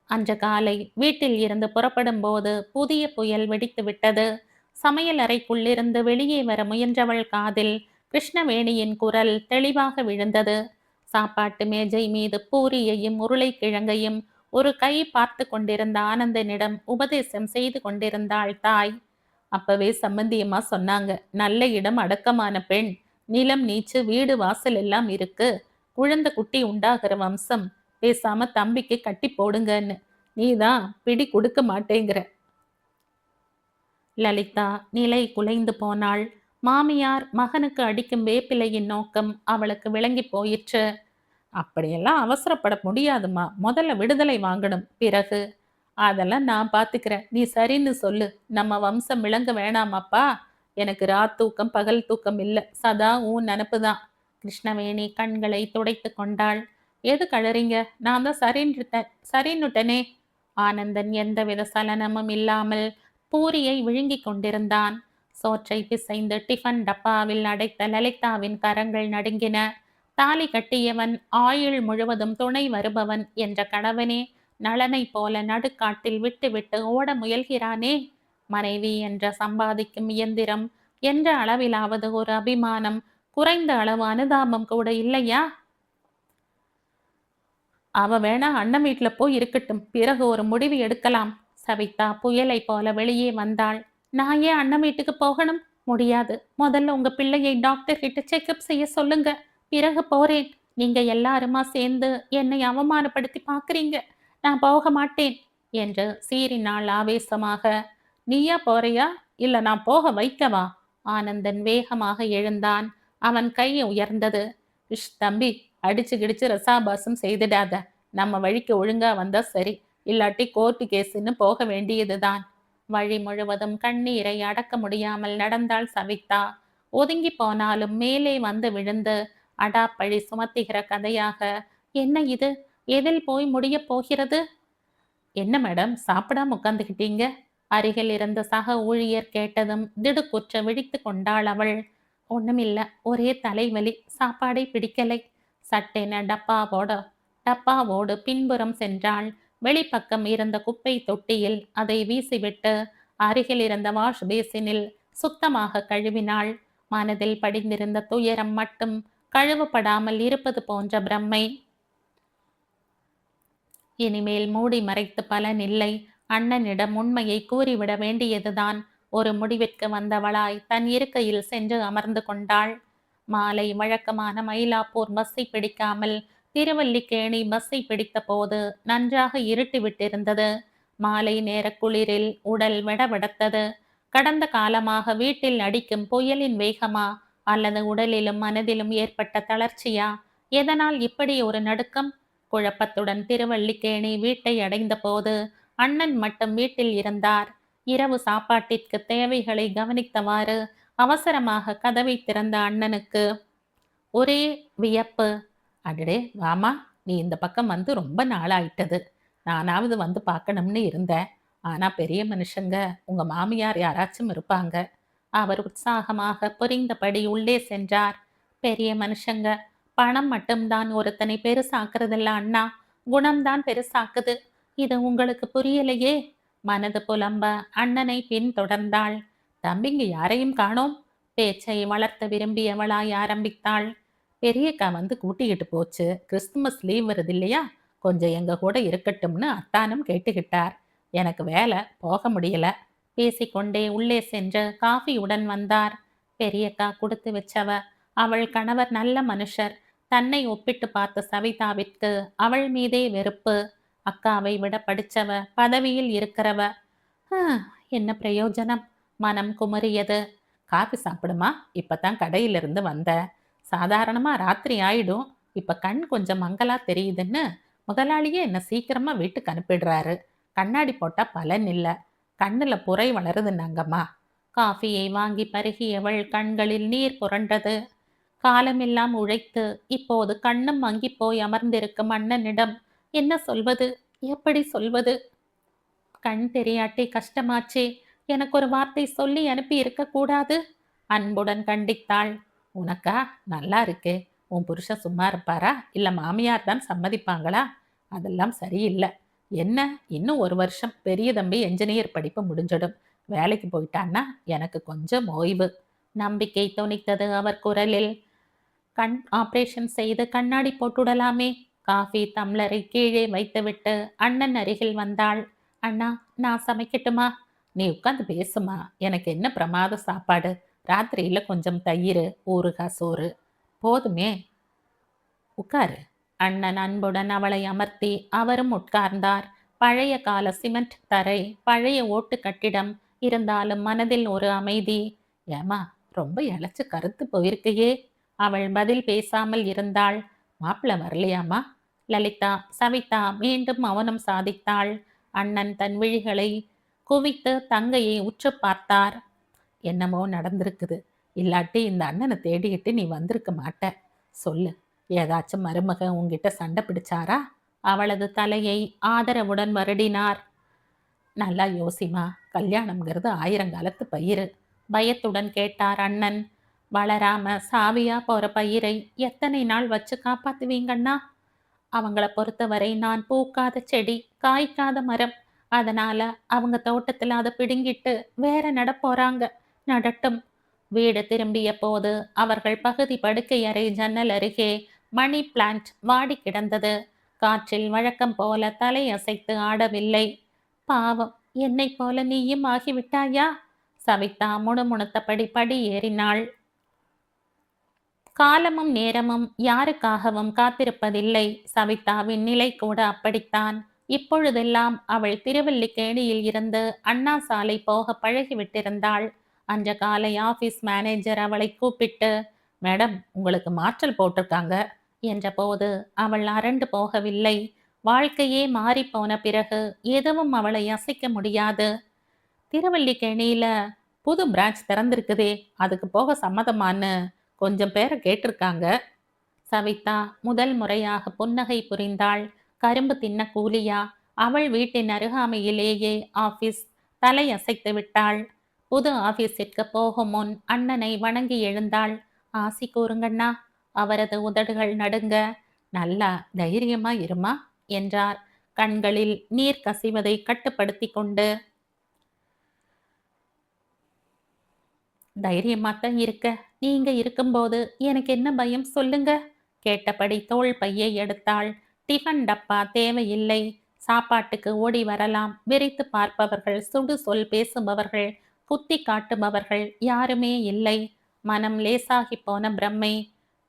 அன்று காலை வீட்டில் இருந்து புறப்படும் போது புதிய புயல் வெடித்து விட்டது. சமையல் அறைக்குள்ளிருந்து வெளியே வர முயன்றவள் காதில் கிருஷ்ணவேணியின் குரல் தெளிவாக விழுந்தது. சாப்பாட்டு மேஜை மீது பூரியையும் உருளைக்கிழங்கையும் ஒரு கை பார்த்து கொண்டிருந்த ஆனந்தனிடம் உபதேசம் செய்து கொண்டிருந்தாள் தாய். அப்பவே சம்பந்தியம்மா சொன்னாங்க, நல்ல இடம், அடக்கமான பெண், நிலம் நீச்சு, வீடு வாசல் எல்லாம் இருக்கு, குழந்தை குட்டி உண்டாகிற வம்சம், பேசாம தம்பிக்கு கட்டி போடுங்கன்னு. நீதான் பிடி கொடுக்க மாட்டேங்கிற. லலிதா நிலை குலைந்து போனாள். மாமியார் மகனுக்கு அடிக்கும் வேப்பிலையின் நோக்கம் அவளுக்கு விளங்கி போயிற்று. அப்படியெல்லாம் அவசரப்பட முடியாதுமா, முதல்ல விடுதலை வாங்கணும், பிறகு அதெல்லாம் நான் பார்த்துக்கிறேன், நீ சரின்னு சொல்லு. நம்ம வம்சம் விளங்க வேணாமாப்பா? எனக்கு தூக்கம் பகல் தூக்கம் இல்லை, சதா உன் நினப்பு தான். கிருஷ்ணவேணி கண்களை துடைத்து கொண்டாள். எது கழறீங்க? நான் தான் சரின்னுட்டனே. ஆனந்தன் எந்தவித சலனமும் இல்லாமல் பூரியை விழுங்கிக் கொண்டிருந்தான். சோற்றை பிசைந்து டிஃபன் டப்பாவில் அடைத்த லலிதாவின் கரங்கள் நடுங்கின. தாலி கட்டியவன் ஆயுள் முழுவதும் துணை வருபவன் என்ற கணவனே நளனைப் போல நடுக்காட்டில் விட்டுவிட்டு ஓட முயல்கிறானே. மனைவி என்ற சம்பாதிக்கும் இயந்திரம் என்ற அளவிலாவது ஒரு அபிமானம், குறைந்த அளவு அனுதாபம் கூட இல்லையா? அவ வேணா அண்ணன் வீட்ல போய் இருக்கட்டும், பிறகு ஒரு முடிவு எடுக்கலாம். சவிதா புயலை போல வெளியே வந்தாள். நான் ஏன் அண்ணன் வீட்டுக்கு போகணும்? முடியாது. முதல்ல உங்க பிள்ளையை டாக்டர் கிட்ட செக்கப் செய்ய சொல்லுங்க, பிறகு போறேன். நீங்க எல்லாருமா சேர்ந்து என்னை அவமானப்படுத்தி பாக்குறீங்க. நான் போக மாட்டேன் என்று சீறினாள் ஆவேசமாக. நீயா போறியா, இல்ல நான் போக வைக்கவா? ஆனந்தன் வேகமாக எழுந்தான். அவன் கை உயர்ந்தது. இஷ் தம்பி, அடிச்சு கிடிச்சு ரசாபாசம் செய்திடாத. நம்ம வழிக்கு ஒழுங்கா வந்தா சரி, இல்லாட்டி கோர்ட்டு கேஸுன்னு போக வேண்டியதுதான். வழி முழுவதும் கண்ணீரை அடக்க முடியாமல் நடந்தாள் சவிதா. ஒதுங்கி போனாலும் மேலே வந்து விழுந்து அடாப்பழி சுமத்துகிற கதையாக. என்ன இது? எதில் போய் முடியப் போகிறது? என்ன மேடம், சாப்பிடாம உட்கார்ந்துகிட்டீங்க? அருகில் இருந்த சக ஊழியர் கேட்டதும் திடுக்குற்ற விழித்து கொண்டாள் அவள். ஒண்ணுமில்ல, ஒரே தலைவலி, சாப்பாடே பிடிக்கலை. சட்டென டப்பாவோடு பின்புறம் சென்றாள். வெளிப்பக்கம் இருந்த குப்பை தொட்டியில் அதை வீசிவிட்டு அருகில் இருந்த வாஷ் பேசினில் சுத்தமாக கழுவினாள். மனதில் படிந்திருந்த துயரம் மட்டும் கழுவப்படாமல் இருப்பது போன்ற பிரம்மை. இனிமேல் மூடி மறைத்து பலனில்லை. அண்ணனிடம் உண்மையை கூறிவிட வேண்டியதுதான். ஒரு முடிவிற்கு வந்தவளாய் தன் இருக்கையில் சென்று அமர்ந்து கொண்டாள். மாலை வழக்கமான மயிலாப்பூர் பஸ்ஸை பிடிக்காமல் திருவல்லிக்கேணி பஸ்ஸை பிடித்த போது நன்றாக இருட்டிவிட்டிருந்தது. மாலை நேர குளிரில் உடல் விடவிடத்தது. கடந்த காலமாக வீட்டில் அடிக்கும் புயலின் வேகமா, அல்லது உடலிலும் மனதிலும் ஏற்பட்ட தளர்ச்சியா? எதனால் இப்படி ஒரு நடுக்கம்? குழப்பத்துடன் திருவல்லிக்கேணி வீட்டை அடைந்த போது அண்ணன் மட்டும் வீட்டில் இருந்தார். இரவு சாப்பாட்டிற்கு தேவைகளை கவனித்தவாறு அவசரமாக கதவை திறந்த அண்ணனுக்கு ஒரே வியப்பு. அடடே வாமா, நீ இந்த பக்கம் வந்து ரொம்ப நாளாயிட்டது. நானாவது வந்து பார்க்கணும்னு இருந்தேன். ஆனா பெரிய மனுஷங்க, உங்க மாமியார் யாராச்சும் இருப்பாங்க. அவர் உற்சாகமாக புரிந்தபடி உள்ளே சென்றார். பெரிய மனுஷங்க, பணம் மட்டும்தான் ஒருத்தனை பெருசாக்குறதில்ல அண்ணா, குணம்தான் பெருசாக்குது. இது உங்களுக்கு புரியலையே. மனது புலம்ப அண்ணனை பின் தொடர்ந்தாள். தம்பிங்க யாரையும் காணோம். பேச்சை வளர்த்த விரும்பியவளாய் ஆரம்பித்தாள். பெரியக்கா வந்து கூட்டிக்கிட்டு போச்சு. கிறிஸ்துமஸ் லீவ் வருது இல்லையா, கொஞ்சம் எங்க கூட இருக்கட்டும்னு அத்தானும் கேட்டுக்கிட்டார். எனக்கு வேலை, போக முடியல. பேசிக்கொண்டே உள்ளே சென்று காஃபியுடன் வந்தார். பெரியக்கா கொடுத்து வச்சவ. அவள் கணவர் நல்ல மனுஷர். தன்னை ஒப்பிட்டு பார்த்த சவிதாவிற்கு அவள் மீதே வெறுப்பு. அக்காவை விட படிச்சவ, பதவியில் இருக்கிறவ. என்ன பிரயோஜனம்? மனம் குமரியது. காஃபி சாப்பிடுமா, இப்பதான் கடையிலிருந்து வந்த. சாதாரணமா ராத்திரி ஆயிடும். இப்ப கண் கொஞ்சம் மங்கலா தெரியுதுன்னு முதலாளியே என்ன சீக்கிரமா வீட்டுக்கு அனுப்பிடுறாரு. கண்ணாடி போட்டா பலன் இல்ல, கண்ணுல புரை வளருதுன்னாங்கம்மா. காஃபியை வாங்கி பருகியவள் கண்களில் நீர் புரண்டது. காலமெல்லாம் உழைத்து இப்போது கண்ணும் மங்கி போய் அமர்ந்திருக்கும் அண்ணனிடம் என்ன சொல்வது, எப்படி சொல்வது? கண் தெரியாட்டி கஷ்டமாச்சே, எனக்கு ஒரு வார்த்தை சொல்லி அனுப்பி இருக்க கூடாது? அன்புடன் கண்டித்தாள். உனக்கா நல்லா இருக்கே, உன் புருஷன் சும்மா இருப்பாரா, இல்ல மாமியார் தான் சம்மதிப்பாங்களா? அதெல்லாம் சரியில்லை. என்ன, இன்னும் ஒரு வருஷம் பெரிய தம்பி என்ஜினியர் படிப்பு முடிஞ்சிடும். வேலைக்கு போயிட்டான்னா எனக்கு கொஞ்சம் ஓய்வு. நம்பிக்கை துணித்தது அவர் குரலில். கண் ஆபரேஷன் செய்து கண்ணாடி போட்டுடலாமே. காஃபி தம்ளரை கீழே வைத்துவிட்டு அண்ணன் அருகில் வந்தாள். அண்ணா, நான் சமைக்கட்டுமா? நீ உட்காந்து பேசுமா, எனக்கு என்ன பிரமாத சாப்பாடு. ராத்திரியில கொஞ்சம் தயிர், ஊறுகாய், சோறு போதுமே. உட்காரு. அண்ணன் அன்புடன் அவளை அமர்த்தி அவரும் உட்கார்ந்தார். பழைய கால சிமெண்ட் தரை, பழைய ஓட்டு கட்டிடம், இருந்தாலும் மனதில் ஒரு அமைதி. ஏமா, ரொம்ப இழைச்சு கருத்து போயிருக்கையே. அவள் பதில் பேசாமல் இருந்தாள். மாப்பிள்ளை வரலையாமா? லலிதா சவிதா மீண்டும் மௌனம் சாதித்தாள். அண்ணன் தன் விழிகளை குவித்து தங்கையை உற்று பார்த்தார். என்னமோ நடந்திருக்குது. இல்லாட்டி இந்த அண்ணனை தேடிக்கிட்டு நீ வந்திருக்க மாட்ட. சொல்லு, ஏதாச்சும் மருமகன் உன்கிட்ட சண்டை பிடிச்சாரா? அவளது தலையை ஆதரவுடன் வருடினார். நல்லா யோசிமா, கல்யாணம்ங்கிறது ஆயிரங்காலத்து பயிர். பயத்துடன் கேட்டார் அண்ணன். வளராம சாவியா போற பயிரை எத்தனை நாள் வச்சு காப்பாத்துவீங்கண்ணா? அவங்கள பொறுத்தவரை நான் பூக்காத செடி, காய்க்காத மரம். அதனால அவங்க தோட்டத்துல அதை பிடுங்கிட்டு வேற நட போறாங்க. நடட்டும். வீடு திரும்பிய போது அவர்கள் பகுதி படுக்கை அறை ஜன்னல் அருகே மணி பிளான்ட் வாடி கிடந்தது. காற்றில் வழக்கம் போல தலை அசைத்து ஆடவில்லை. பாவம், என்னைப் போல நீயும் ஆகிவிட்டாயா? சவிதா முணுமுணுத்தபடி படி ஏறினாள். காலமும் நேரமும் யாருக்காகவும் காத்திருப்பதில்லை. சவிதாவின் நிலை கூட அப்படித்தான். இப்பொழுதெல்லாம் அவள் திருவல்லிக்கேணியில் இருந்து அண்ணா சாலை போக பழகிவிட்டிருந்தாள். அன்று காலை ஆபீஸ் மேனேஜர் அவளை கூப்பிட்டு, மேடம், உங்களுக்கு மாற்றல் போட்டிருக்காங்க என்றபோது அவள் அரண்டு போகவில்லை. வாழ்க்கையே மாறிப்போன பிறகு எதுவும் அவளை அசைக்க முடியாது. திருவல்லிக்கேணியில புது பிரான்ச் திறந்திருக்குதே, அதுக்கு போக சம்மதமான்னு கொஞ்சம் பேரை கேட்டிருக்காங்க. சவிதா முதல் முறையாக புன்னகை புரிந்தாள். கரும்பு தின்ன கூலியா? அவள் வீட்டின் அருகாமையிலேயே ஆபீஸ். தலை அசைத்து விட்டாள். புது ஆபீஸிற்கு போகும் முன் அண்ணனை வணங்கி எழுந்தாள். ஆசி கூறுங்கண்ணா. அவரது உதடுகள் நடுங்க. நல்லா தைரியமா இருமா என்றார், கண்களில் நீர் கசிவதை கட்டுப்படுத்தி கொண்டு. தைரியமாத்தான் இருக்க. நீங்க இருக்கும்போது எனக்கு என்ன பயம் சொல்லுங்க? கேட்டபடி தோள் பையை எடுத்தாள். டிஃபன் டப்பா தேவையில்லை. சாப்பாட்டுக்கு ஓடி வரலாம். விரித்து பார்ப்பவர்கள், சுடு சொல் பேசுபவர்கள், குத்தி காட்டுபவர்கள் யாருமே இல்லை. மனம் லேசாகி போன பிரம்மை.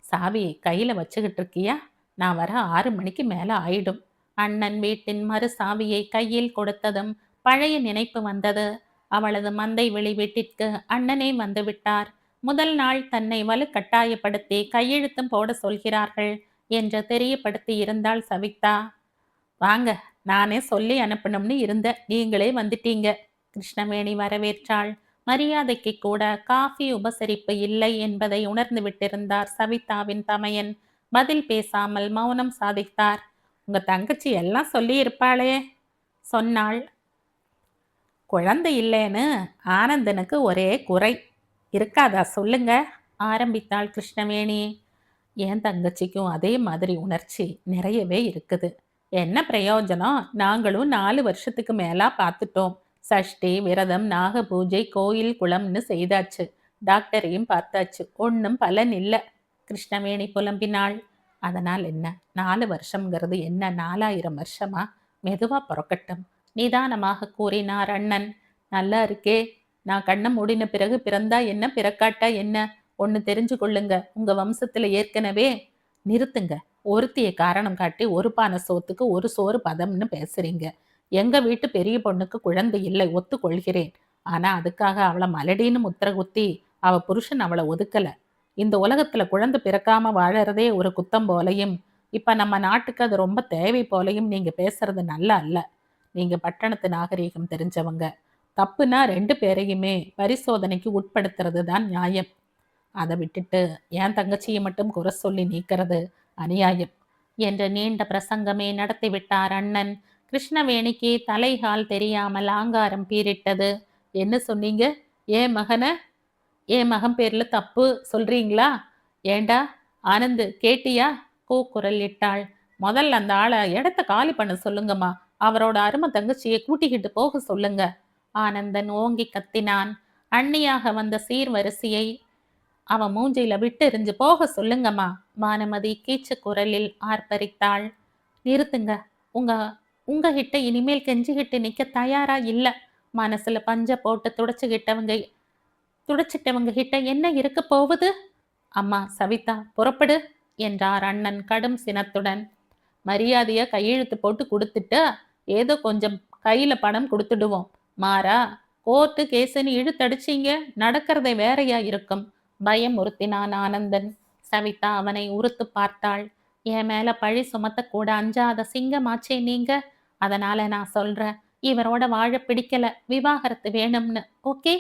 சாவி கையில வச்சுக்கிட்டு இருக்கியா? நான் வர 6 மணிக்கு மேல ஆயிடும். அண்ணன் வீட்டின் மறு சாவியை கையில் கொடுத்ததும் பழைய நினைப்பு வந்தது. அவளது மந்தை வெளி வீட்டிற்கு அண்ணனே வந்து விட்டார். முதல் நாள் தன்னை வலுக்கட்டாயப்படுத்தி கையெழுத்தும் போட சொல்கிறார்கள் என்று தெரியப்படுத்தி இருந்தாள் சவிதா. வாங்க, நானே சொல்லி அனுப்பணும்னு இருந்த, நீங்களே வந்துட்டீங்க. கிருஷ்ணவேணி வரவேற்றாள். மரியாதைக்கு கூட காஃபி உபசரிப்பு இல்லை என்பதை உணர்ந்து விட்டிருந்தார் சவிதாவின் தமையன். பதில் பேசாமல் மௌனம் சாதித்தார். உங்க தங்கச்சி எல்லாம் சொல்லி இருப்பாளே. சொன்னாள். குழந்தை இல்லைன்னு ஆனந்தனுக்கு ஒரே குறை இருக்காதா சொல்லுங்க? ஆரம்பித்தாள் கிருஷ்ணவேணி. என் தங்கச்சிக்கும் அதே மாதிரி உணர்ச்சி நிறையவே இருக்குது. என்ன பிரயோஜனம்? நாங்களும் 4 வருஷத்துக்கு மேலா பார்த்துட்டோம். சஷ்டி விரதம், நாக பூஜை, கோயில் குளம்னு செய்தாச்சு. டாக்டரையும் பார்த்தாச்சு. ஒன்றும் பலன் இல்லை. கிருஷ்ணவேணி புலம்பினாள். அதனால் என்ன? 4 வருஷம்ங்கிறது என்ன 4000 வருஷமா? மெதுவா பிறக்கட்டும், நிதானமாக கூறினார் அண்ணன். நல்லா இருக்கே. நான் கண்ணை மூடின பிறகு பிறந்தா என்ன, பிறக்காட்டா என்ன? ஒன்று தெரிஞ்சு கொள்ளுங்க, உங்க வம்சத்துல ஏற்கனவே. நிறுத்துங்க. ஒருத்தியை காரணம் காட்டி ஒரு பானை சோத்துக்கு ஒரு சோறு பதம்னு பேசுறீங்க. எங்க வீட்டு பெரிய பொண்ணுக்கு குழந்தை இல்லை, ஒத்துக்கொள்கிறேன். ஆனா அதுக்காக அவளை மலடின்னு முத்திர குத்தி அவ புருஷன் அவளை ஒதுக்கல. இந்த உலகத்துல குழந்தை பிறக்காம வாழறதே ஒரு குத்தம் போலையும், இப்ப நம்ம நாட்டுக்கு அது ரொம்ப தேவை போலையும் நீங்க பேசுறது நல்லா அல்ல. நீங்க பட்டணத்து நாகரீகம் தெரிஞ்சவங்க. தப்புனா 2 பேரையுமே பரிசோதனைக்கு உட்படுத்துறது தான் நியாயம். அதை விட்டுட்டு என் தங்கச்சியை மட்டும் குறை சொல்லி நீக்கிறது அநியாயம் என்ற நீண்ட பிரசங்கமே நடத்திவிட்டார் அண்ணன். கிருஷ்ணவேணிக்கு தலைகால் தெரியாமல் ஆங்காரம் பீரிட்டது. என்ன சொன்னீங்க? என் மகன் பேர்ல தப்பு சொல்றீங்களா? ஏண்டா ஆனந்து, கேட்டியா? கூக்குரல் இட்டாள். முதல்ல அந்த ஆளை இடத்த காலி பண்ண சொல்லுங்கம்மா. அவரோட அருமை தங்கச்சியை கூட்டிக்கிட்டு போக சொல்லுங்க. ஆனந்தன் ஓங்கி கத்தினான். அண்ணியாக வந்த சீர்வரிசையை அவன் மூஞ்சியில விட்டு எறிஞ்சு போக சொல்லுங்கம்மா. வானமதி கீச்சு குரலில் ஆர்ப்பரித்தாள். நிறுத்துங்க. உங்க உங்ககிட்ட இனிமேல் கெஞ்சிக்கிட்டு நிக்க தயாரா இல்ல. மனசுல பஞ்ச போட்டு துடைச்சிட்டவங்க கிட்ட என்ன இருக்க போகுது? அம்மா சவிதா, புறப்படு என்றார் அண்ணன் கடும் சினத்துடன். மரியாதையா கையெழுத்து போட்டு கொடுத்துட்டு ஏதோ கொஞ்சம் கையில பணம் கொடுத்துடுவோம். மாறா கோர்ட்டு கேசுன்னு இழுத்தடிச்சிங்க, நடக்கிறதை வேறையா இருக்கும். பயம் உறுத்தினான் ஆனந்தன். சவிதா அவனை உறுத்து பார்த்தாள். என் மேல பழி சுமத்தக்கூட அஞ்சாத சிங்கமாச்சே நீங்க. அதனால நான் சொல்றேன், இவரோட வாழ பிடிக்கல, விவாகரத்து வேணும்னு. ஓகே?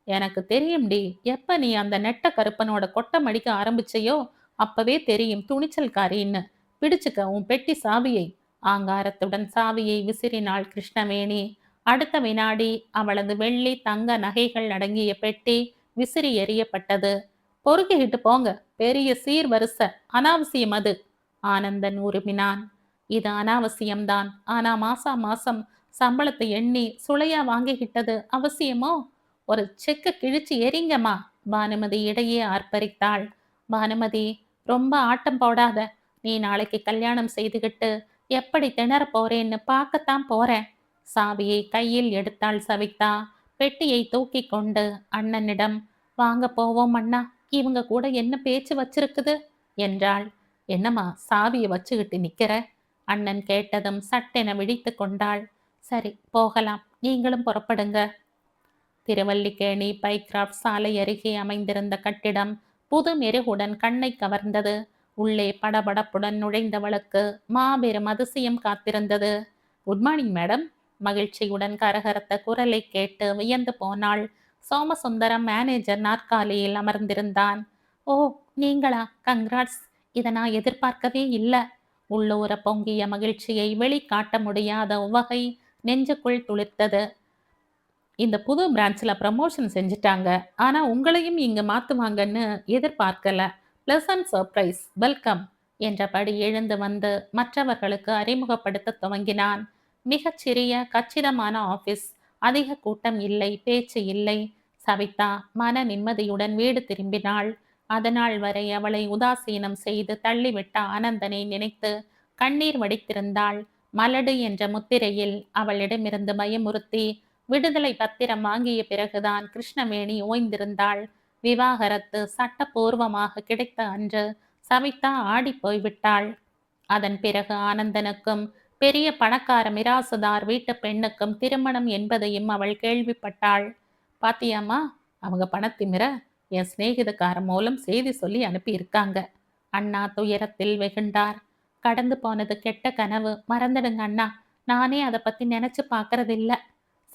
எனக்கு தெரியும்டி. எப்ப நீ அந்த நெட்ட கருப்பனோட கொட்டை மடிக்க ஆரம்பிச்சையோ அப்பவே தெரியும் துணிச்சல்காரின்னு. பிடிச்சுக்க உன் பெட்டி சாவியை. ஆங்காரத்துடன் சாவியை விசிறினாள் கிருஷ்ணவேணி. அடுத்த வினாடி அவளது வெள்ளி தங்க நகைகள் அடங்கிய பெட்டி விசிறி எறியப்பட்டது. பொறுக்கிக்கிட்டு போங்க, பெரிய சீர்வரிசை, அனாவசியம் அது. ஆனந்தன் உருமினான். இது அனாவசியம்தான். ஆனா மாசா மாசம் சம்பளத்தை எண்ணி சுளையா வாங்கிக்கிட்டது அவசியமோ? ஒரு செக்க கிழிச்சு எரிங்கம்மா. பானுமதி இடையே ஆர்ப்பரித்தாள். பானுமதி, ரொம்ப ஆட்டம் போடாத. நீ நாளைக்கு கல்யாணம் செய்துகிட்டு எப்படி திணற போறேன்னு பார்க்கத்தான் போறேன். சாவியை கையில் எடுத்தாள் சவிதா. பெட்டியை தூக்கி கொண்டு அண்ணனிடம், வாங்க போவோம் அண்ணா, இவங்க கூட என்ன பேச்சு வச்சிருக்குது என்றாள். என்னம்மா சாவியை வச்சுக்கிட்டு நிக்கிற? அண்ணன் கேட்டதும் சட்டென விழித்து கொண்டாள். சரி போகலாம், நீங்களும் புறப்படுங்க. திருவல்லிக்கேணி பைக்ராஃப்ட் சாலை அருகே அமைந்திருந்த கட்டிடம் புது மெருகுடன் கண்ணை கவர்ந்தது. உள்ளே படபடப்புடன் நுழைந்தவளுக்கு மாபெரும் அதிசயம் காத்திருந்தது. Good morning madam. மகிழ்ச்சியுடன் கரகரத்த குரலை கேட்டு வியந்து போனாள். சோமசுந்தரம் மேனேஜர் நாற்காலியில் அமர்ந்திருந்தான். ஓ, நீங்களா? கங்க்ராட்ஸ். இதை நான் எதிர்பார்க்கவே இல்லை. உள்ளூர பொங்கிய மகிழ்ச்சியை வெளிக்காட்ட முடியாத உவகை நெஞ்சுக்குள் துளிர்த்தது. இந்த புது பிரான்ச்சில் ப்ரமோஷன் செஞ்சுட்டாங்க. ஆனால் உங்களையும் இங்கே மாற்றுவாங்கன்னு எதிர்பார்க்கல. ப்ளசன்ட் சர்ப்ரைஸ், வெல்கம் என்றபடி எழுந்து வந்து மற்றவர்களுக்கு அறிமுகப்படுத்த துவங்கினான். மிகச்சிறிய கச்சிதமான ஆஃபீஸ். அதிக கூட்டம் இல்லை, பேச்சு இல்லை. சவிதா மன நிம்மதியுடன் வீடு திரும்பினாள். அதனால் வரை அவளை உதாசீனம் செய்து தள்ளிவிட்ட ஆனந்தனை நினைத்து கண்ணீர் வடித்திருந்தாள். மலடு என்ற முத்திரையில் அவளிடமிருந்து பயமுறுத்தி விடுதலை பத்திரம் வாங்கிய பிறகுதான் கிருஷ்ணவேணி ஓய்ந்திருந்தாள். விவாகரத்து சட்டபூர்வமாக கிடைத்த அன்று சவிதா ஆடி போய்விட்டாள். அதன் பிறகு ஆனந்தனுக்கும் பெரிய பணக்கார மிராசுதார் வீட்டு பெண்ணுக்கும் திருமணம் என்பதையும் அவள் கேள்விப்பட்டாள். பாத்தியாமா, அவங்க பணத்திமிர என் சிநேகிதக்கார மூலம் செய்தி சொல்லி அனுப்பியிருக்காங்க. அண்ணா துயரத்தில் வெகுண்டார். கடந்து போனது கெட்ட கனவு, மறந்துடுங்க அண்ணா. நானே அதை பத்தி நினைச்சு பார்க்கறதில்ல.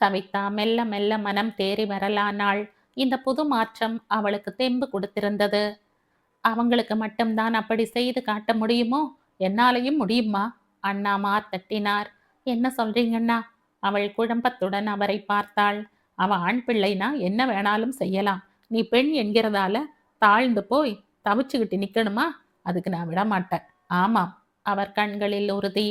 சவிதா மெல்ல மெல்ல மனம் தேறி வரலானாள். இந்த புது மாற்றம் அவளுக்கு தெம்பு கொடுத்திருந்தது. அவங்களுக்கு மட்டும்தான் அப்படி செய்து காட்ட முடியுமோ? என்னாலையும் முடியுமா? அண்ணா மார்த்தட்டினார். என்ன சொல்றீங்கண்ணா? அவள் குழம்பத்துடன் அவரை பார்த்தாள். அவ ஆண் பிள்ளைனா என்ன வேணாலும் செய்யலாம். நீ பெண் என்கிறதால தாழ்ந்து போய் தவிச்சுக்கிட்டு நிக்கணுமா? அதுக்கு நான் விடமாட்டேன். ஆமாம். அவர் கண்களில் உறுதி.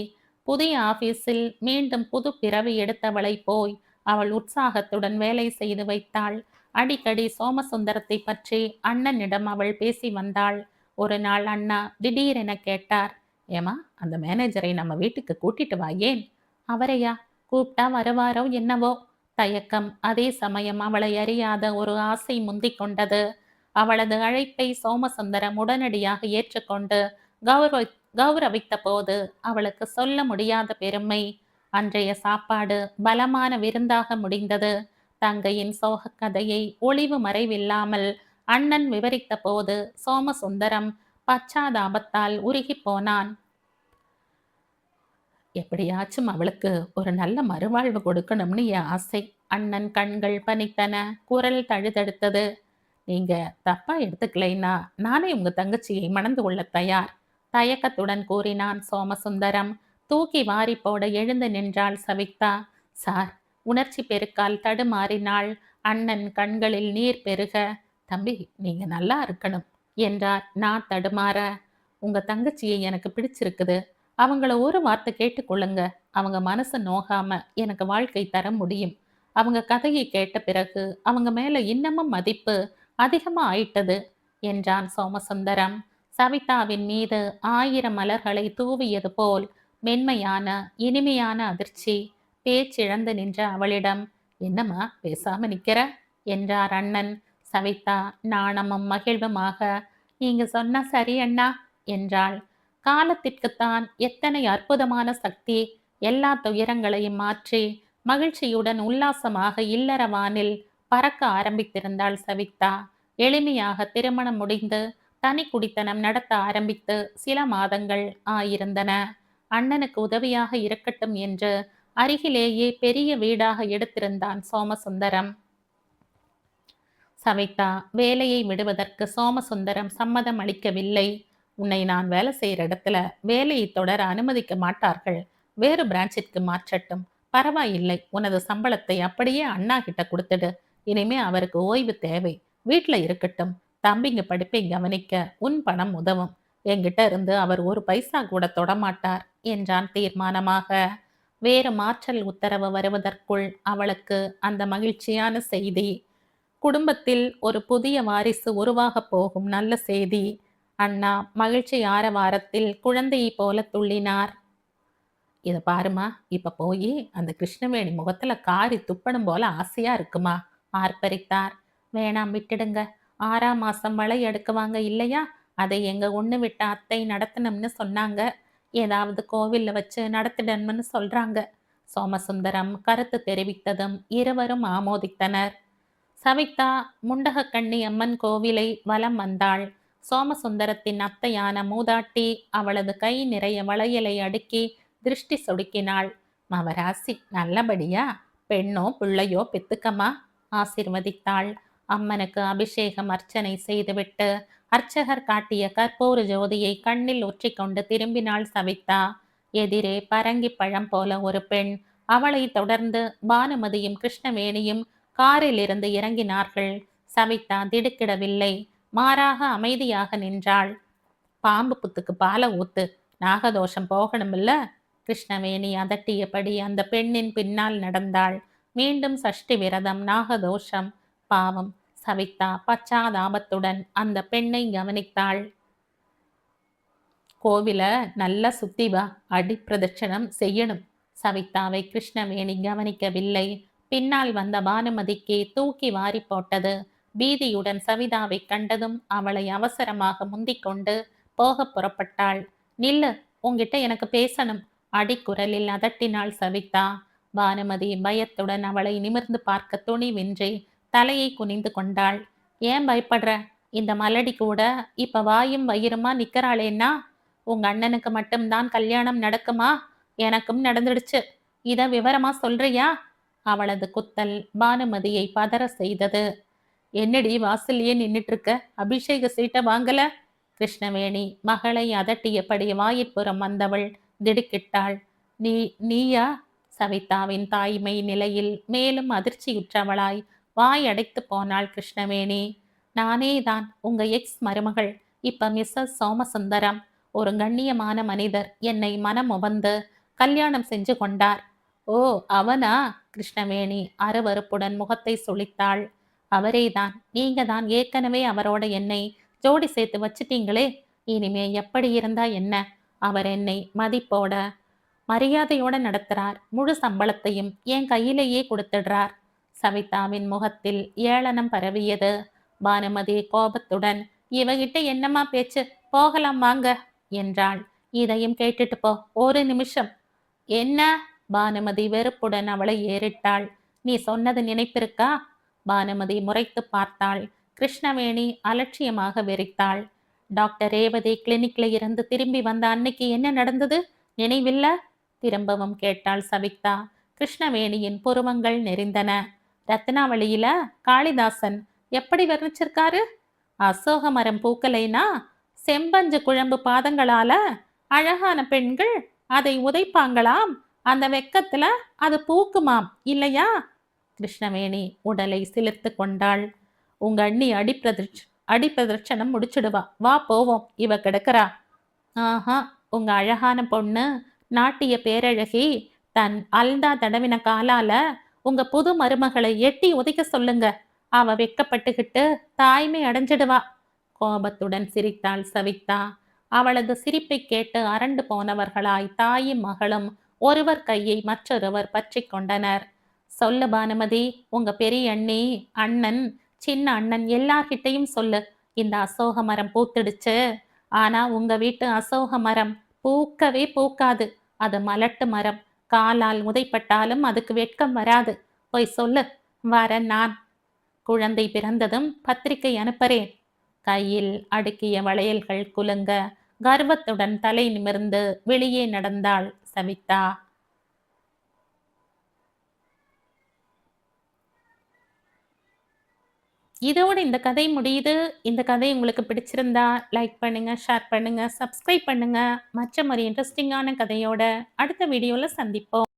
புதிய ஆபீஸில் மீண்டும் புது பிறவி எடுத்தவளை போய் அவள் உற்சாகத்துடன் வேலை செய்து வைத்தாள். அடிக்கடி சோமசுந்தரத்தை பற்றி அண்ணனிடம் அவள் பேசி வந்தாள். ஒரு நாள் அண்ணா திடீரென கேட்டார். ஏமா, அந்த மேனேஜரை நம்ம வீட்டுக்கு கூட்டிட்டு வா. ஏன்? அவரையா? கூப்பிட்டா வருவாரோ என்னவோ. தயக்கம். அதே சமயம் அவளை அறியாத ஒரு ஆசை முந்திக் கொண்டது. அவளது அழைப்பை சோமசுந்தரம் உடனடியாக ஏற்றுக்கொண்டு கௌரவித்த போது அவளுக்கு சொல்ல முடியாத பெருமை. அன்றைய சாப்பாடு பலமான விருந்தாக முடிந்தது. தங்கையின் சோக கதையை ஒளிவு மறைவில்லாமல் அண்ணன் விவரித்த போது சோமசுந்தரம் பச்சாதாபத்தால் உருகி போனான். எப்படியாச்சும் அவளுக்கு ஒரு நல்ல மறுவாழ்வு கொடுக்கணும்னு என் ஆசை. அண்ணன் கண்கள் பனித்தன, குரல் தழுதழுத்தது. நீங்க தப்பா எடுத்துக்கலைன்னா நானே உங்க தங்கச்சியை மணந்து கொள்ள தயார், தயக்கத்துடன் கூறினான் சோமசுந்தரம். தூக்கி வாரி போட எழுந்து நின்றாள் சவிதா. சார், உணர்ச்சி பெருக்கால் தடுமாறினாள். அண்ணன் கண்களில் நீர் பெருக, தம்பி நீங்க நல்லா இருக்கணும் என்றார். நான் தடுமாற, உங்க தங்கச்சியை எனக்கு பிடிச்சிருக்குது. அவங்கள ஒரு வார்த்தை கேட்டுக்கொள்ளுங்க. அவங்க மனசை நோகாம எனக்கு வாழ்க்கை தர முடியும். அவங்க கதையை கேட்ட பிறகு அவங்க மேல இன்னமும் மதிப்பு அதிகமா ஆயிட்டது என்றான் சோமசுந்தரம். சவிதாவின் மீது 1000 மலர்களை தூவியது போல் மென்மையான இனிமையான அதிர்ச்சி. பேச்சிழந்து நின்ற அவளிடம், என்னம்மா பேசாம நிக்கிற என்றார் அண்ணன். சவிதா நாணமும் மகிழ்வுமாக, நீங்க சொன்னா சரி அண்ணா என்றாள். காலத்திற்குத்தான் எத்தனை அற்புதமான சக்தி! எல்லா துயரங்களையும் மாற்றி மகிழ்ச்சியுடன் உல்லாசமாக இல்லற வானில் பறக்க ஆரம்பித்திருந்தாள் சவிதா. எளிமையாக திருமணம் முடிந்து தனி குடித்தனம் நடத்த ஆரம்பித்து சில மாதங்கள் ஆயிருந்தன. அண்ணனுக்கு உதவியாக இருக்கட்டும் என்று அருகிலேயே பெரிய வீடாக எடுத்திருந்தான் சோமசுந்தரம். சவிதா வேலையை விடுவதற்கு சோமசுந்தரம் சம்மதம் அளிக்கவில்லை. உன்னை நான் வேலை செய்யற இடத்துல வேலையை தொடர அனுமதிக்க மாட்டார்கள். வேறு பிரான்ச்சிற்கு மாற்றட்டும். பரவாயில்லை, உனது சம்பளத்தை அப்படியே அண்ணா கிட்ட கொடுத்துடு. இனிமே அவருக்கு ஓய்வு தேவை. வீட்டுல இருக்கட்டும். தம்பிங்க படிப்பை கவனிக்க உன் பணம் உதவும். என்கிட்ட இருந்து அவர் ஒரு பைசா கூட தொடமாட்டார் என்றான் தீர்மானமாக. வேறு மாற்றல் உத்தரவு வருவதற்குள் அவளுக்கு அந்த மகிழ்ச்சியான செய்தி, குடும்பத்தில் ஒரு புதிய வாரிசு உருவாகப் போகும் நல்ல செய்தி. அண்ணா மகிழ்ச்சி ஆரவாரத்தில் குழந்தையை போல துள்ளினார். இத பாருமா, இப்ப போய் அந்த கிருஷ்ணவேணி முகத்துல காரி துப்பணும் போல ஆசையா இருக்குமா ஆர்ப்பரித்தார். வேணாம், விட்டுடுங்க. 6ஆம் மாசம் வளை எடுக்குவாங்க இல்லையா, அதை எங்க ஒண்ணு விட்ட அத்தை நடத்தணும்னு சொன்னாங்க. ஏதாவது கோவில்ல வச்சு நடத்திடணும்னு சொல்றாங்க. சோமசுந்தரம் கருத்து தெரிவித்ததும் இருவரும் ஆமோதித்தனர். சவிதா முண்டகக்கண்ணி அம்மன் கோவிலை வலம் வந்தாள். சோமசுந்தரத்தின் அத்தையான மூதாட்டி அவளது கை நிறைய வளையலை அடுக்கி திருஷ்டி சொடுக்கினாள். மவராசி நல்லபடியா பெண்ணோ பிள்ளையோ பெத்துக்கமா ஆசிர்வதித்தாள். அம்மனுக்கு அபிஷேகம் அர்ச்சனை செய்துவிட்டு அர்ச்சகர் காட்டிய கற்பூர ஜோதியை கண்ணில் ஒற்றிக்கொண்டு திரும்பினாள் சவிதா. எதிரே பரங்கி பழம் போல ஒரு பெண். அவளை தொடர்ந்து பானுமதியும் கிருஷ்ணவேணியும் காரில் இருந்து இறங்கினார்கள். சவிதா திடுக்கிடவில்லை. மாறாக அமைதியாக நின்றாள். பாம்பு புத்துக்கு பாலை ஊத்து, நாகதோஷம் போகணுமில்ல. கிருஷ்ணவேணி அதட்டியபடி அந்த பெண்ணின் பின்னால் நடந்தாள். மீண்டும் சஷ்டி விரதம், நாகதோஷம். பாவம், சவிதா பச்சாதாபத்துடன் அந்த பெண்ணை கவனித்தாள். கோவில நல்லா சுத்தி வா, அடி பிரதட்சணம் செய்யணும். சவிதாவை கிருஷ்ணவேணி கவனிக்கவில்லை. பின்னால் வந்த பானுமதிக்கு தூக்கி வாரி போட்டது. பீதியுடன் சவிதாவை கண்டதும் அவளை அவசரமாக முந்திக்கொண்டு போக புறப்பட்டாள். நில்லு, உன்கிட்ட எனக்கு பேசணும் அடிக்குரலில் அதட்டினாள் சவிதா. பானுமதி பயத்துடன் அவளை நிமிர்ந்து பார்க்க துணிவின்றி தலையை குனிந்து கொண்டாள். ஏன் பயப்படுற? இந்த மலடி கூட இப்ப வாயும் வயிறுமா நிக்கிறாளேன்னா, உங்க அண்ணனுக்கு மட்டும்தான் கல்யாணம் நடக்குமா? எனக்கும் நடந்துடுச்சு. இத விவரமா சொல்றியா? அவளது குத்தல் பானுமதியை பதற செய்தது. என்னடி வாசல்லையே நின்னுட்டு இருக்க? அபிஷேக சீட்டை வாங்கல? கிருஷ்ணவேணி மகளை அதட்டியபடி வாயிற்புறம் வந்தவள் திடுக்கிட்டாள். நீயா? சவிதாவின் தாய்மை நிலையில் மேலும் அதிர்ச்சியுற்றவளாய் வாய் அடைத்து போனாள் கிருஷ்ணவேணி. நானேதான் உங்க எக்ஸ் மருமகள், இப்ப மிஸ்ஸஸ் சோமசுந்தரம். ஒரு கண்ணியமான மனிதர் என்னை மனம் உவந்து கல்யாணம் செஞ்சு கொண்டார். ஓ, அவனா? கிருஷ்ணவேணி அருவருப்புடன் முகத்தை சுளித்தாள். அவரேதான். நீங்க தான் ஏற்கனவே அவரோட என்னை ஜோடி சேர்த்து வச்சிட்டீங்களே. இனிமே எப்படி இருந்தா என்ன? அவர் என்னை மதிப்போட மரியாதையோட நடத்துறார். முழு சம்பளத்தையும் என் கையிலேயே கொடுத்துடுறார். சவிதாவின் முகத்தில் ஏளனம் பரவியது. பானுமதி கோபத்துடன், இவகிட்ட என்னம்மா பேச்சு, போகலாம் வாங்க என்றாள். இதையும் கேட்டுட்டு போ, ஒரு நிமிஷம். என்ன? பானுமதி வெறுப்புடன் அவளை ஏறிட்டாள். நீ சொன்னது நினைப்பிருக்கா? பானுமதி முறைத்து பார்த்தாள். கிருஷ்ணவேணி அலட்சியமாக வெறித்தாள். டாக்டர் ரேவதி கிளினிக்ல இருந்து திரும்பி வந்த அன்னைக்கு என்ன நடந்தது நினைவில்ல? திரும்பவும் கேட்டாள் சவிதா. கிருஷ்ணவேணியின் புருவங்கள் நெறிந்தன. ரத்னாவளியில காளிதாசன் எப்படி வர்ணிச்சிருக்காரு? அசோக மரம் பூக்கலைனா செம்பஞ்சு குழம்பு பாதங்களால அழகான பெண்கள் அதை உதைப்பாங்களாம். அந்த வெக்கத்துல அது பூக்குமாம் இல்லையா? கிருஷ்ணவேணி உடலை சிலிர்த்து கொண்டாள். உங்க அண்ணி அடிப்பிரதட்சணம் முடிச்சிடுவா. வா போவோம், இவ கிடக்கிறா. ஆஹா, உங்க அழகான பொண்ணு நாட்டிய பேரழகி தன் அல்தா தடவின காலால உங்க புது மருமகளை எட்டி உதைக்க சொல்லுங்க. அவ வெக்கப்பட்டுக்கிட்டு தாய்மை அடைஞ்சிடுவா. கோபத்துடன் சிரித்தாள் சவிதா. அவளது சிரிப்பை கேட்டு அரண்டு போனவர்களாய் தாயும் மகளும் ஒருவர் கையை மற்றொருவர் பற்றி கொண்டனர். சொல்லு பானுமதி, உங்க பெரிய அண்ணி, அண்ணன், சின்ன அண்ணன் எல்லார்கிட்டையும் சொல்லு. இந்த அசோக மரம் பூத்துடுச்சு. ஆனா உங்க வீட்டு அசோக மரம் பூக்கவே பூக்காது. அது மலட்டு மரம். காலால் உதைப்பட்டாலும் அதுக்கு வெட்கம் வராது. போய் சொல்லு. வரேன் நான். குழந்தை பிறந்ததும் பத்திரிகை அனுப்புறேன். கையில் அடுக்கிய வளையல்கள் குலுங்க கர்வத்துடன் தலை நிமிர்ந்து வெளியே நடந்தாள் சவிதா. இதோட இந்த கதை முடியுது. இந்த கதை உங்களுக்கு பிடிச்சிருந்தா லைக் பண்ணுங்க, ஷேர் பண்ணுங்க, சப்ஸ்கிரைப் பண்ணுங்க. மற்ற ஒரு இன்ட்ரஸ்டிங்கான கதையோட அடுத்த வீடியோல சந்திப்போம்.